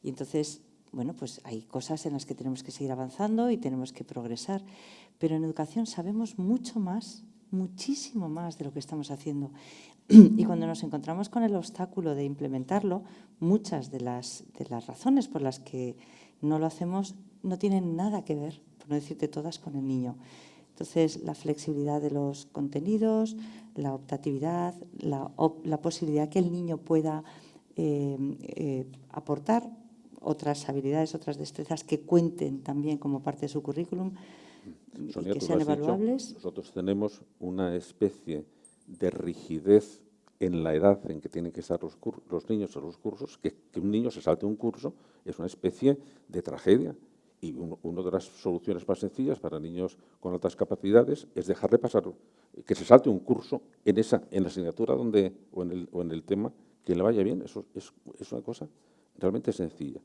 Y entonces, bueno, pues hay cosas en las que tenemos que seguir avanzando y tenemos que progresar. Pero en educación sabemos mucho más, muchísimo más de lo que estamos haciendo. Y cuando nos encontramos con el obstáculo de implementarlo, muchas de las razones por las que no lo hacemos no tienen nada que ver, por no decirte todas, con el niño. Entonces, la flexibilidad de los contenidos, la optatividad, la posibilidad que el niño pueda aportar otras habilidades, otras destrezas que cuenten también como parte de su currículum Sonia, y que tú lo sean has dicho, evaluables. nosotros tenemos una especie de rigidez en la edad en que tienen que estar los niños en los cursos, que un niño se salte un curso es una especie de tragedia. Y una de las soluciones más sencillas para niños con altas capacidades es dejarle pasar, que se salte un curso en la asignatura o en el tema que le vaya bien. Eso es una cosa realmente sencilla.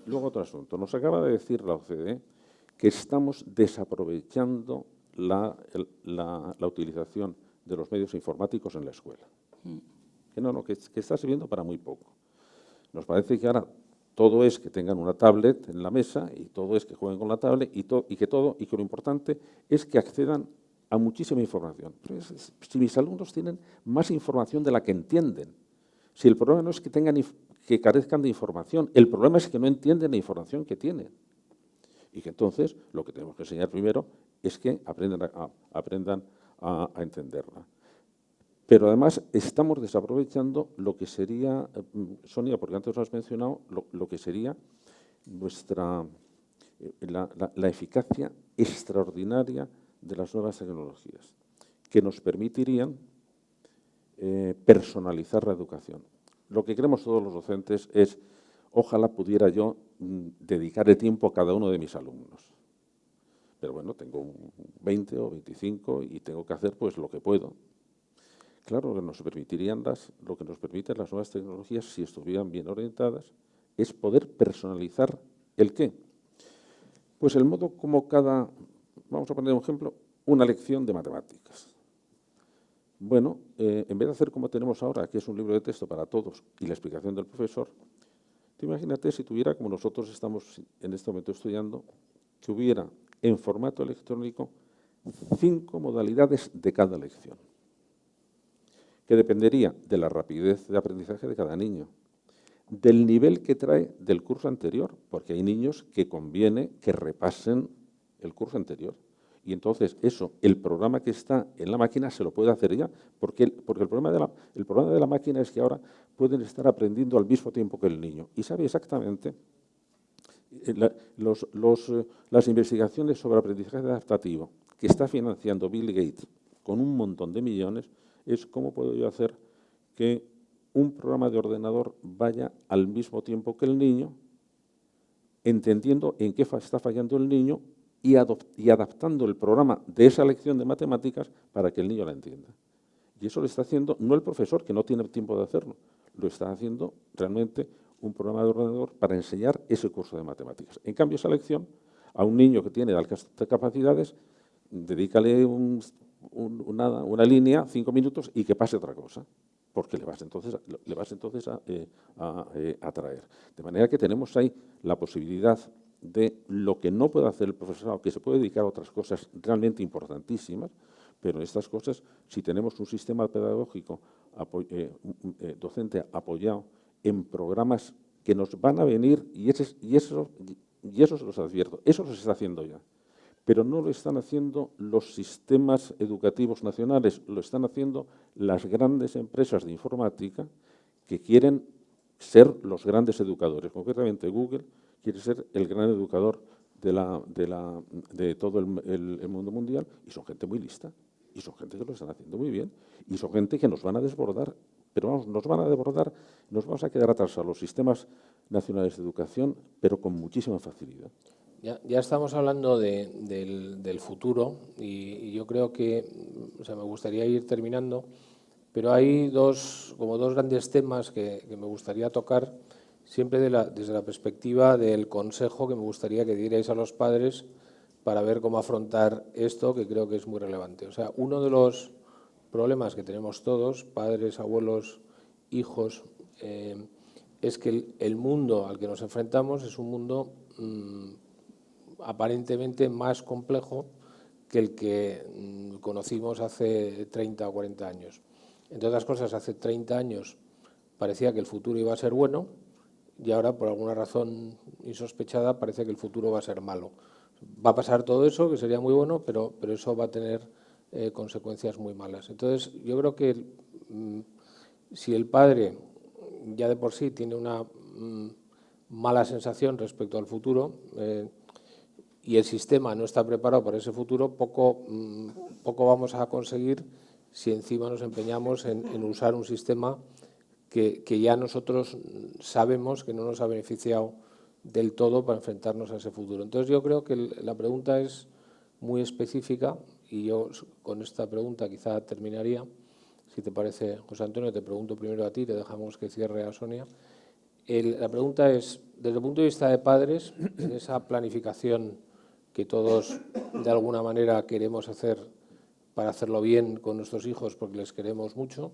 Luego otro asunto. Nos acaba de decir la OCDE que estamos desaprovechando la utilización de los medios informáticos en la escuela. Que está sirviendo para muy poco. Nos parece que ahora todo es que tengan una tablet en la mesa y todo es que jueguen con la tablet y que lo importante es que accedan a muchísima información. Pero si mis alumnos tienen más información de la que entienden, si el problema no es que carezcan de información, el problema es que no entienden la información que tienen. Y que entonces lo que tenemos que enseñar primero es que aprendan a entenderla. Pero además estamos desaprovechando lo que sería, Sonia, porque antes lo has mencionado, lo que sería la eficacia extraordinaria de las nuevas tecnologías, que nos permitirían personalizar la educación. Lo que queremos todos los docentes es, ojalá pudiera yo dedicar el tiempo a cada uno de mis alumnos. Pero bueno, tengo 20 o 25 y tengo que hacer pues lo que puedo. Claro, lo que nos permiten las nuevas tecnologías, si estuvieran bien orientadas, es poder personalizar ¿el qué? Pues el modo como vamos a poner un ejemplo, una lección de matemáticas. Bueno, en vez de hacer como tenemos ahora, que es un libro de texto para todos y la explicación del profesor, tú imagínate si tuviera, como nosotros estamos en este momento estudiando, que hubiera en formato electrónico 5 modalidades de cada lección, que dependería de la rapidez de aprendizaje de cada niño, del nivel que trae del curso anterior, porque hay niños que conviene que repasen el curso anterior. Y entonces el programa que está en la máquina se lo puede hacer ya, porque el problema de la máquina es que ahora pueden estar aprendiendo al mismo tiempo que el niño. Y sabe exactamente las investigaciones sobre aprendizaje adaptativo que está financiando Bill Gates con un montón de millones, es cómo puedo yo hacer que un programa de ordenador vaya al mismo tiempo que el niño, entendiendo en qué está fallando el niño y adaptando el programa de esa lección de matemáticas para que el niño la entienda. Y eso lo está haciendo no el profesor, que no tiene tiempo de hacerlo, lo está haciendo realmente un programa de ordenador para enseñar ese curso de matemáticas. En cambio, esa lección, a un niño que tiene altas capacidades, dedícale una línea, 5 minutos, y que pase otra cosa, porque le vas entonces a traer. De manera que tenemos ahí la posibilidad de lo que no puede hacer el profesorado, que se puede dedicar a otras cosas realmente importantísimas, pero en estas cosas, si tenemos un sistema pedagógico docente apoyado en programas que nos van a venir, y eso se los advierto, eso se está haciendo ya. Pero no lo están haciendo los sistemas educativos nacionales, lo están haciendo las grandes empresas de informática que quieren ser los grandes educadores. Concretamente, Google quiere ser el gran educador de todo el mundo mundial, y son gente muy lista, y son gente que lo están haciendo muy bien, y son gente que nos van a desbordar, pero vamos, nos van a desbordar, nos vamos a quedar atrasados los sistemas nacionales de educación, pero con muchísima facilidad. Ya estamos hablando del futuro y yo creo que, me gustaría ir terminando, pero hay dos grandes temas que me gustaría tocar, siempre desde la perspectiva del consejo que me gustaría que dierais a los padres para ver cómo afrontar esto, que creo que es muy relevante. O sea, uno de los problemas que tenemos todos, padres, abuelos, hijos, es que el mundo al que nos enfrentamos es un mundo aparentemente más complejo que el que conocimos hace 30 o 40 años. Entre otras cosas, hace 30 años parecía que el futuro iba a ser bueno y ahora, por alguna razón insospechada, parece que el futuro va a ser malo. Va a pasar todo eso, que sería muy bueno, pero eso va a tener consecuencias muy malas. Entonces, yo creo que si el padre ya de por sí tiene una mala sensación respecto al futuro y el sistema no está preparado para ese futuro, poco vamos a conseguir si encima nos empeñamos en usar un sistema que ya nosotros sabemos que no nos ha beneficiado del todo para enfrentarnos a ese futuro. Entonces yo creo que la pregunta es muy específica y yo con esta pregunta quizá terminaría. Si te parece, José Antonio, te pregunto primero a ti, te dejamos que cierre a Sonia. La pregunta es, desde el punto de vista de padres, en esa planificación que todos de alguna manera queremos hacer para hacerlo bien con nuestros hijos porque les queremos mucho,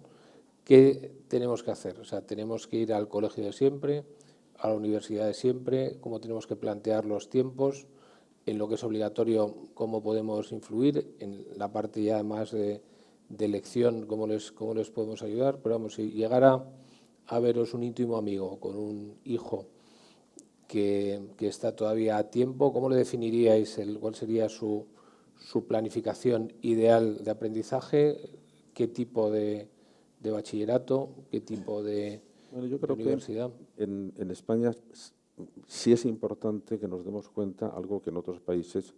¿qué tenemos que hacer? O sea, tenemos que ir al colegio de siempre, a la universidad de siempre, cómo tenemos que plantear los tiempos, en lo que es obligatorio, cómo podemos influir, en la parte ya más de elección, cómo les podemos ayudar. Pero vamos, si llegara a veros un íntimo amigo con un hijo que está todavía a tiempo, ¿cómo le definiríais? ¿Cuál sería su planificación ideal de aprendizaje? ¿Qué tipo de bachillerato? ¿Qué tipo de Yo creo universidad? Que en España sí es importante que nos demos cuenta, algo que en otros países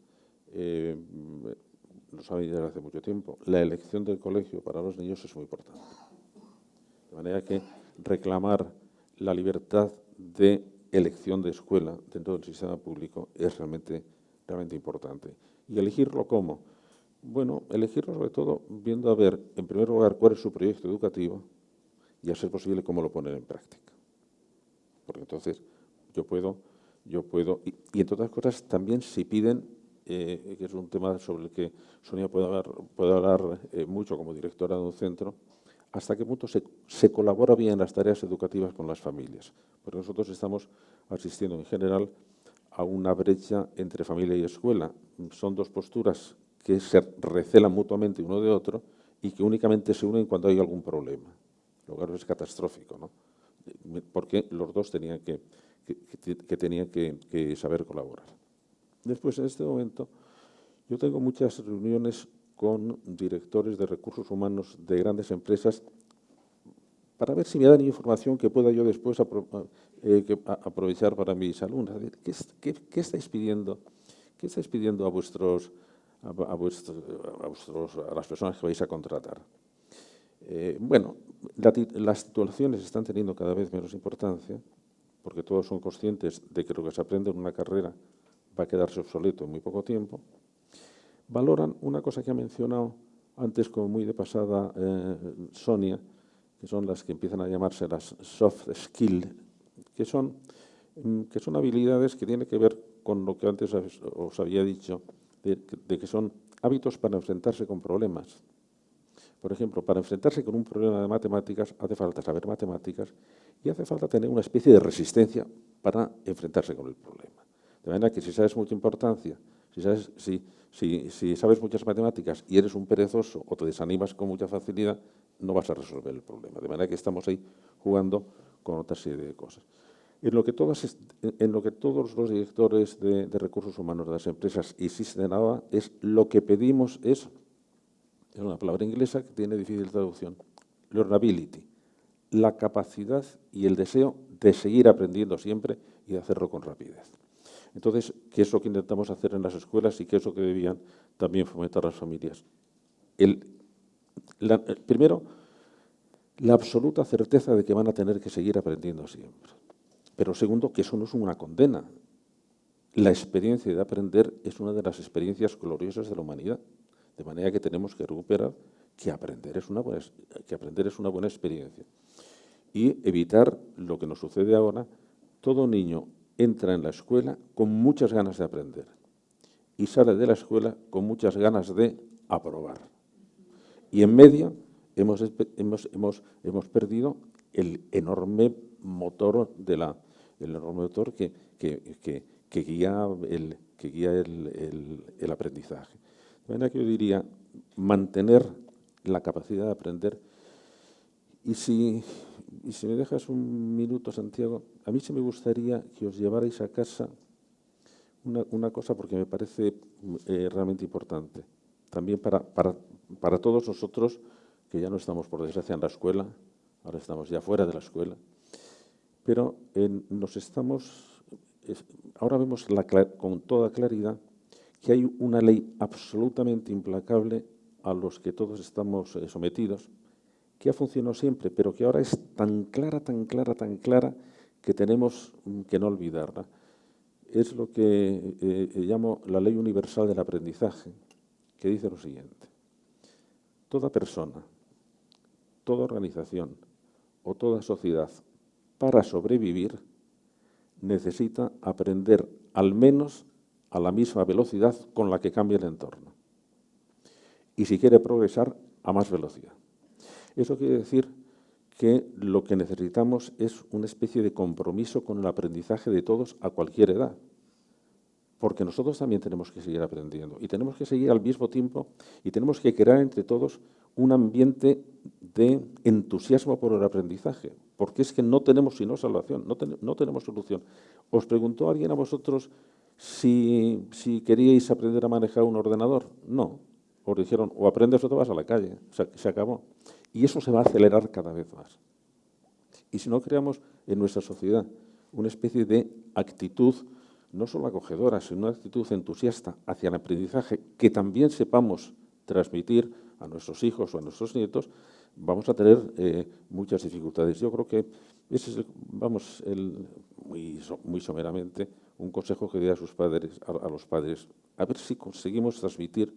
lo saben desde hace mucho tiempo, la elección del colegio para los niños es muy importante. De manera que reclamar la libertad de elección de escuela dentro del sistema público es realmente importante. ¿Y elegirlo cómo? Bueno, elegirlo sobre todo viendo a ver, en primer lugar, cuál es su proyecto educativo y a ser posible cómo lo poner en práctica. Porque entonces yo puedo y entre otras cosas también si piden, que es un tema sobre el que Sonia puede hablar mucho como directora de un centro, hasta qué punto se colabora bien en las tareas educativas con las familias. Porque nosotros estamos asistiendo en general a una brecha entre familia y escuela. Son dos posturas que se recelan mutuamente uno de otro y que únicamente se unen cuando hay algún problema. Lo cual es catastrófico, ¿no? Porque los dos tenían que saber colaborar. Después, en este momento, yo tengo muchas reuniones con directores de recursos humanos de grandes empresas para ver si me dan información que pueda yo después aprovechar para mis alumnos. ¿Qué estáis pidiendo? ¿Qué estáis pidiendo a las personas que vais a contratar? Bueno, las titulaciones están teniendo cada vez menos importancia porque todos son conscientes de que lo que se aprende en una carrera va a quedarse obsoleto en muy poco tiempo. Valoran una cosa que ha mencionado antes como muy de pasada Sonia, que son las que empiezan a llamarse las soft skills, que son habilidades que tienen que ver con lo que antes os había dicho, de que son hábitos para enfrentarse con problemas. Por ejemplo, para enfrentarse con un problema de matemáticas hace falta saber matemáticas y hace falta tener una especie de resistencia para enfrentarse con el problema. De manera que si sabes mucha importancia, si sabes muchas matemáticas y eres un perezoso o te desanimas con mucha facilidad, no vas a resolver el problema. De manera que estamos ahí jugando con otra serie de cosas. En lo que todos los directores de recursos humanos de las empresas insisten ahora es lo que pedimos es una palabra inglesa que tiene difícil traducción, learnability, la capacidad y el deseo de seguir aprendiendo siempre y de hacerlo con rapidez. Entonces, ¿qué es lo que intentamos hacer en las escuelas y qué es lo que debían también fomentar las familias? Primero, la absoluta certeza de que van a tener que seguir aprendiendo siempre. Pero segundo, que eso no es una condena. La experiencia de aprender es una de las experiencias gloriosas de la humanidad. De manera que tenemos que recuperar que aprender es una buena experiencia. Y evitar lo que nos sucede ahora. Todo niño entra en la escuela con muchas ganas de aprender y sale de la escuela con muchas ganas de aprobar. Y en medio hemos perdido el enorme motor que guía el aprendizaje. De manera que yo diría mantener la capacidad de aprender. Y si me dejas un minuto, Santiago, a mí sí me gustaría que os llevarais a casa una cosa porque me parece realmente importante. También para todos nosotros, que ya no estamos, por desgracia, en la escuela, ahora estamos ya fuera de la escuela, pero nos estamos ahora vemos con toda claridad que hay una ley absolutamente implacable a los que todos estamos sometidos, que ha funcionado siempre, pero que ahora es tan clara, que tenemos que no olvidarla. Es lo que llamo la ley universal del aprendizaje, que dice lo siguiente: toda persona, toda organización o toda sociedad, para sobrevivir, necesita aprender al menos a la misma velocidad con la que cambia el entorno. Y si quiere progresar, a más velocidad. Eso quiere decir que lo que necesitamos es una especie de compromiso con el aprendizaje de todos a cualquier edad. Porque nosotros también tenemos que seguir aprendiendo y tenemos que seguir al mismo tiempo y tenemos que crear entre todos un ambiente de entusiasmo por el aprendizaje, porque es que no tenemos sino salvación, no tenemos solución. ¿Os preguntó alguien a vosotros si queríais aprender a manejar un ordenador? No. Os dijeron, o aprendes o te vas a la calle. O sea, se acabó. Y eso se va a acelerar cada vez más. Y si no creamos en nuestra sociedad una especie de actitud no solo acogedora, sino una actitud entusiasta hacia el aprendizaje que también sepamos transmitir a nuestros hijos o a nuestros nietos, vamos a tener muchas dificultades. Yo creo que ese es, muy someramente, un consejo que doy a sus padres, a los padres, a ver si conseguimos transmitir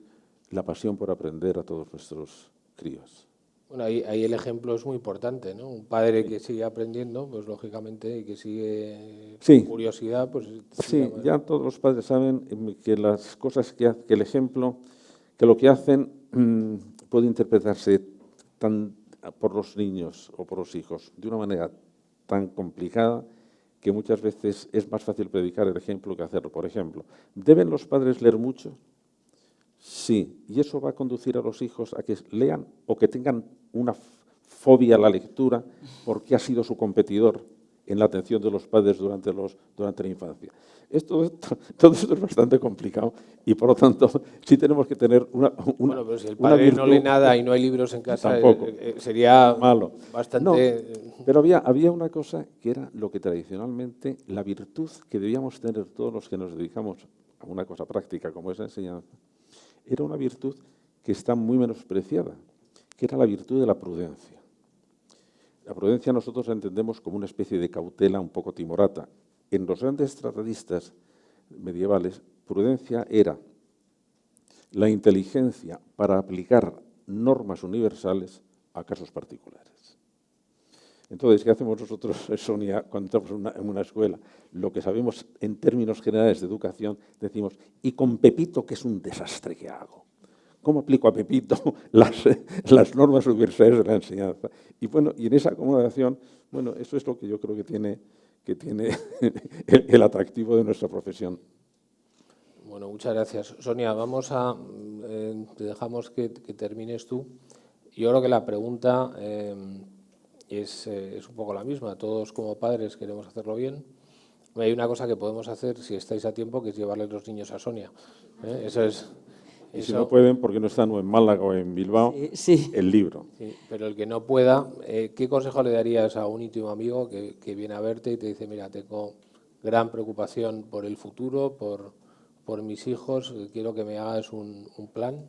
la pasión por aprender a todos nuestros críos. Bueno, ahí el ejemplo es muy importante, ¿no? Un padre que sigue aprendiendo, pues lógicamente, y que sigue con curiosidad, pues... Sí, ya todos los padres saben que las cosas que el ejemplo, que lo que hacen puede interpretarse por los niños o por los hijos de una manera tan complicada que muchas veces es más fácil predicar el ejemplo que hacerlo. Por ejemplo, ¿deben los padres leer mucho? Sí, y eso va a conducir a los hijos a que lean o que tengan una fobia a la lectura porque ha sido su competidor en la atención de los padres durante la infancia. Todo esto es bastante complicado y, por lo tanto, sí tenemos que tener una bueno, pero si el padre no lee nada y no hay libros en casa, sería malo. Bastante... No, pero había una cosa que era lo que tradicionalmente, la virtud que debíamos tener todos los que nos dedicamos a una cosa práctica como es la enseñanza, era una virtud que está muy menospreciada, que era la virtud de la prudencia. La prudencia nosotros la entendemos como una especie de cautela un poco timorata. En los grandes tratadistas medievales, prudencia era la inteligencia para aplicar normas universales a casos particulares. Entonces, ¿qué hacemos nosotros, Sonia, cuando estamos en una escuela? Lo que sabemos en términos generales de educación, decimos, y con Pepito, que es un desastre que hago. ¿Cómo aplico a Pepito las normas universales de la enseñanza? Y bueno, y en esa acomodación, bueno, eso es lo que yo creo que tiene el atractivo de nuestra profesión. Bueno, muchas gracias. Sonia, te dejamos que termines tú. Yo creo que la pregunta es un poco la misma. Todos como padres queremos hacerlo bien. Hay una cosa que podemos hacer si estáis a tiempo, que es llevarles los niños a Sonia. Eso es... Y si no pueden, porque no están o en Málaga o en Bilbao, sí. El libro. Sí, pero el que no pueda, ¿qué consejo le darías a un íntimo amigo que viene a verte y te dice, mira, tengo gran preocupación por el futuro, por mis hijos, quiero que me hagas un plan?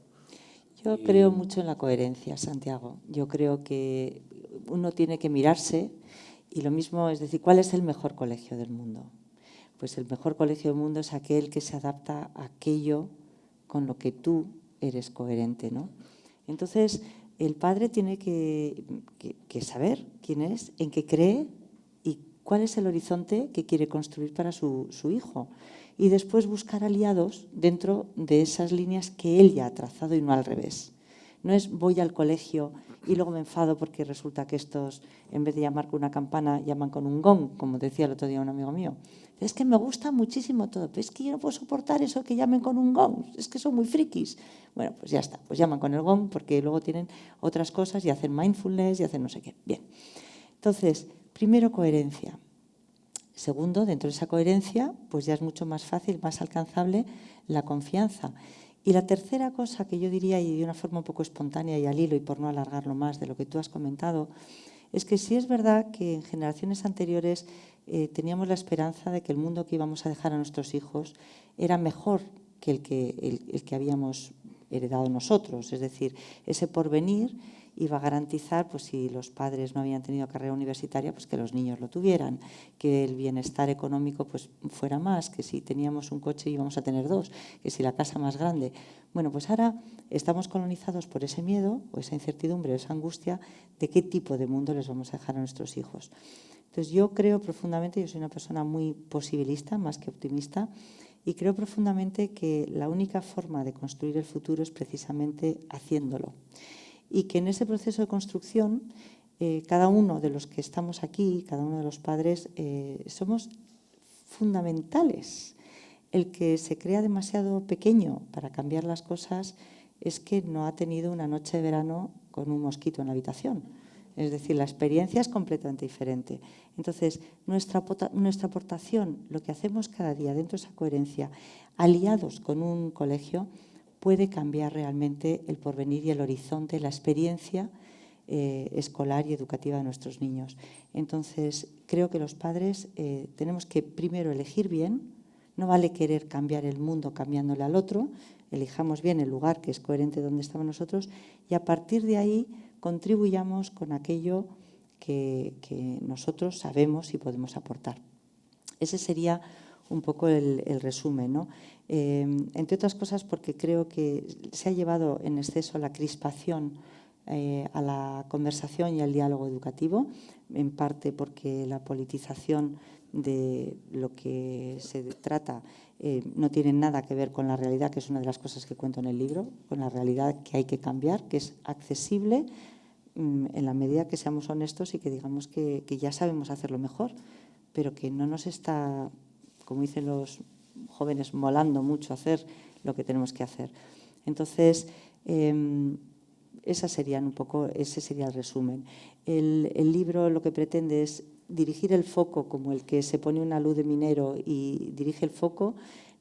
Yo creo mucho en la coherencia, Santiago. Yo creo que uno tiene que mirarse y lo mismo, es decir, ¿cuál es el mejor colegio del mundo? Pues el mejor colegio del mundo es aquel que se adapta a aquello con lo que tú eres coherente, ¿no? Entonces, el padre tiene que saber quién es, en qué cree y cuál es el horizonte que quiere construir para su hijo. Y después buscar aliados dentro de esas líneas que él ya ha trazado y no al revés. No es voy al colegio y luego me enfado porque resulta que estos, en vez de llamar con una campana, llaman con un gong, como decía el otro día un amigo mío. Es que me gusta muchísimo todo, pero es que yo no puedo soportar eso que llamen con un gong, es que son muy frikis. Bueno, pues ya está, pues llaman con el gong porque luego tienen otras cosas y hacen mindfulness y hacen no sé qué. Bien, entonces, primero coherencia. Segundo, dentro de esa coherencia, pues ya es mucho más fácil, más alcanzable la confianza. Y la tercera cosa que yo diría, y de una forma un poco espontánea y al hilo y por no alargarlo más de lo que tú has comentado, es que sí es verdad que en generaciones anteriores teníamos la esperanza de que el mundo que íbamos a dejar a nuestros hijos era mejor que el que habíamos heredado nosotros. Es decir, ese porvenir iba a garantizar, pues si los padres no habían tenido carrera universitaria, pues que los niños lo tuvieran, que el bienestar económico pues fuera más, que si teníamos un coche íbamos a tener dos, que si la casa más grande. Bueno, pues ahora estamos colonizados por ese miedo, o esa incertidumbre, o esa angustia de qué tipo de mundo les vamos a dejar a nuestros hijos. Entonces yo creo profundamente, yo soy una persona muy posibilista, más que optimista, y creo profundamente que la única forma de construir el futuro es precisamente haciéndolo. Y que en ese proceso de construcción, cada uno de los que estamos aquí, cada uno de los padres, somos fundamentales. El que se crea demasiado pequeño para cambiar las cosas es que no ha tenido una noche de verano con un mosquito en la habitación. Es decir, la experiencia es completamente diferente. Entonces, nuestra aportación, lo que hacemos cada día dentro de esa coherencia, aliados con un colegio, puede cambiar realmente el porvenir y el horizonte, la experiencia escolar y educativa de nuestros niños. Entonces, creo que los padres tenemos que primero elegir bien. No vale querer cambiar el mundo cambiándole al otro. Elijamos bien el lugar que es coherente donde estamos nosotros y a partir de ahí contribuyamos con aquello que nosotros sabemos y podemos aportar. Ese sería un poco el resumen, ¿no? Entre otras cosas porque creo que se ha llevado en exceso la crispación a la conversación y al diálogo educativo, en parte porque la politización de lo que se trata no tiene nada que ver con la realidad, que es una de las cosas que cuento en el libro, con la realidad que hay que cambiar, que es accesible en la medida que seamos honestos y que digamos que ya sabemos hacerlo mejor, pero que no nos está, como dicen los jóvenes, molando mucho hacer lo que tenemos que hacer. Entonces, ese sería el resumen. El libro lo que pretende es dirigir el foco como el que se pone una luz de minero y dirige el foco,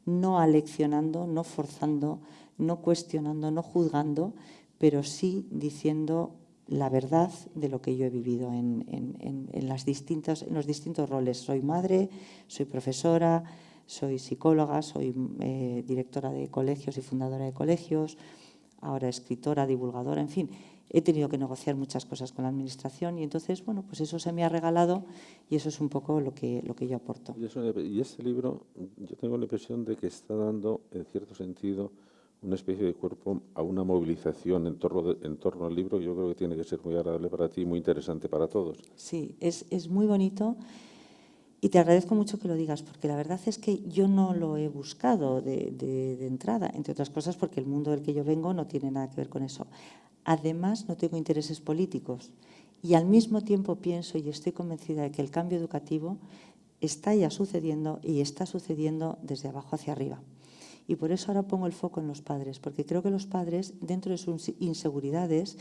no aleccionando, no forzando, no cuestionando, no juzgando, pero sí diciendo la verdad de lo que yo he vivido en los distintos roles. Soy madre, soy profesora, soy psicóloga, soy directora de colegios y fundadora de colegios, ahora escritora, divulgadora, en fin. He tenido que negociar muchas cosas con la administración y entonces, bueno, pues eso se me ha regalado y eso es un poco lo que yo aporto. Y este libro, yo tengo la impresión de que está dando, en cierto sentido, una especie de cuerpo a una movilización en torno al libro. Yo creo que tiene que ser muy agradable para ti y muy interesante para todos. Sí, es muy bonito y te agradezco mucho que lo digas, porque la verdad es que yo no lo he buscado de entrada, entre otras cosas porque el mundo del que yo vengo no tiene nada que ver con eso. Además, no tengo intereses políticos y al mismo tiempo pienso y estoy convencida de que el cambio educativo está ya sucediendo y está sucediendo desde abajo hacia arriba. Y por eso ahora pongo el foco en los padres, porque creo que los padres, dentro de sus inseguridades,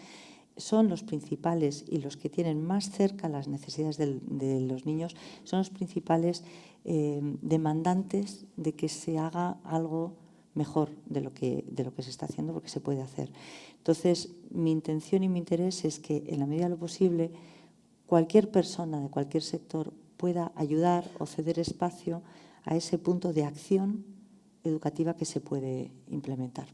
son los principales y los que tienen más cerca las necesidades de los niños, son los principales demandantes de que se haga algo mejor de lo que se está haciendo, porque se puede hacer. Entonces, mi intención y mi interés es que, en la medida de lo posible, cualquier persona de cualquier sector pueda ayudar o ceder espacio a ese punto de acción educativa que se puede implementar.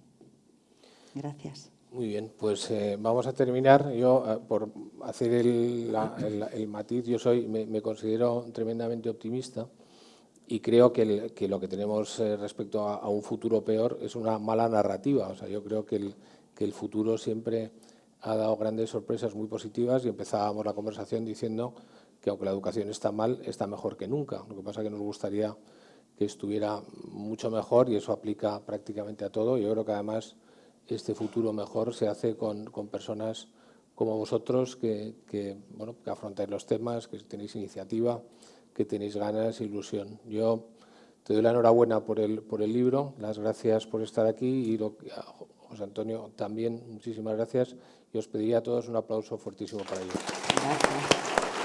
Gracias. Muy bien, pues vamos a terminar. Yo, por hacer el matiz, me considero tremendamente optimista y creo que lo que tenemos respecto a un futuro peor es una mala narrativa. O sea, yo creo que el futuro siempre ha dado grandes sorpresas muy positivas y empezábamos la conversación diciendo que aunque la educación está mal, está mejor que nunca. Lo que pasa es que nos gustaría que estuviera mucho mejor y eso aplica prácticamente a todo. Yo creo que además este futuro mejor se hace con personas como vosotros que afrontáis los temas, que tenéis iniciativa, que tenéis ganas e ilusión. Yo te doy la enhorabuena por el libro, las gracias por estar aquí y a José Antonio también muchísimas gracias y os pediría a todos un aplauso fuertísimo para ellos. Gracias.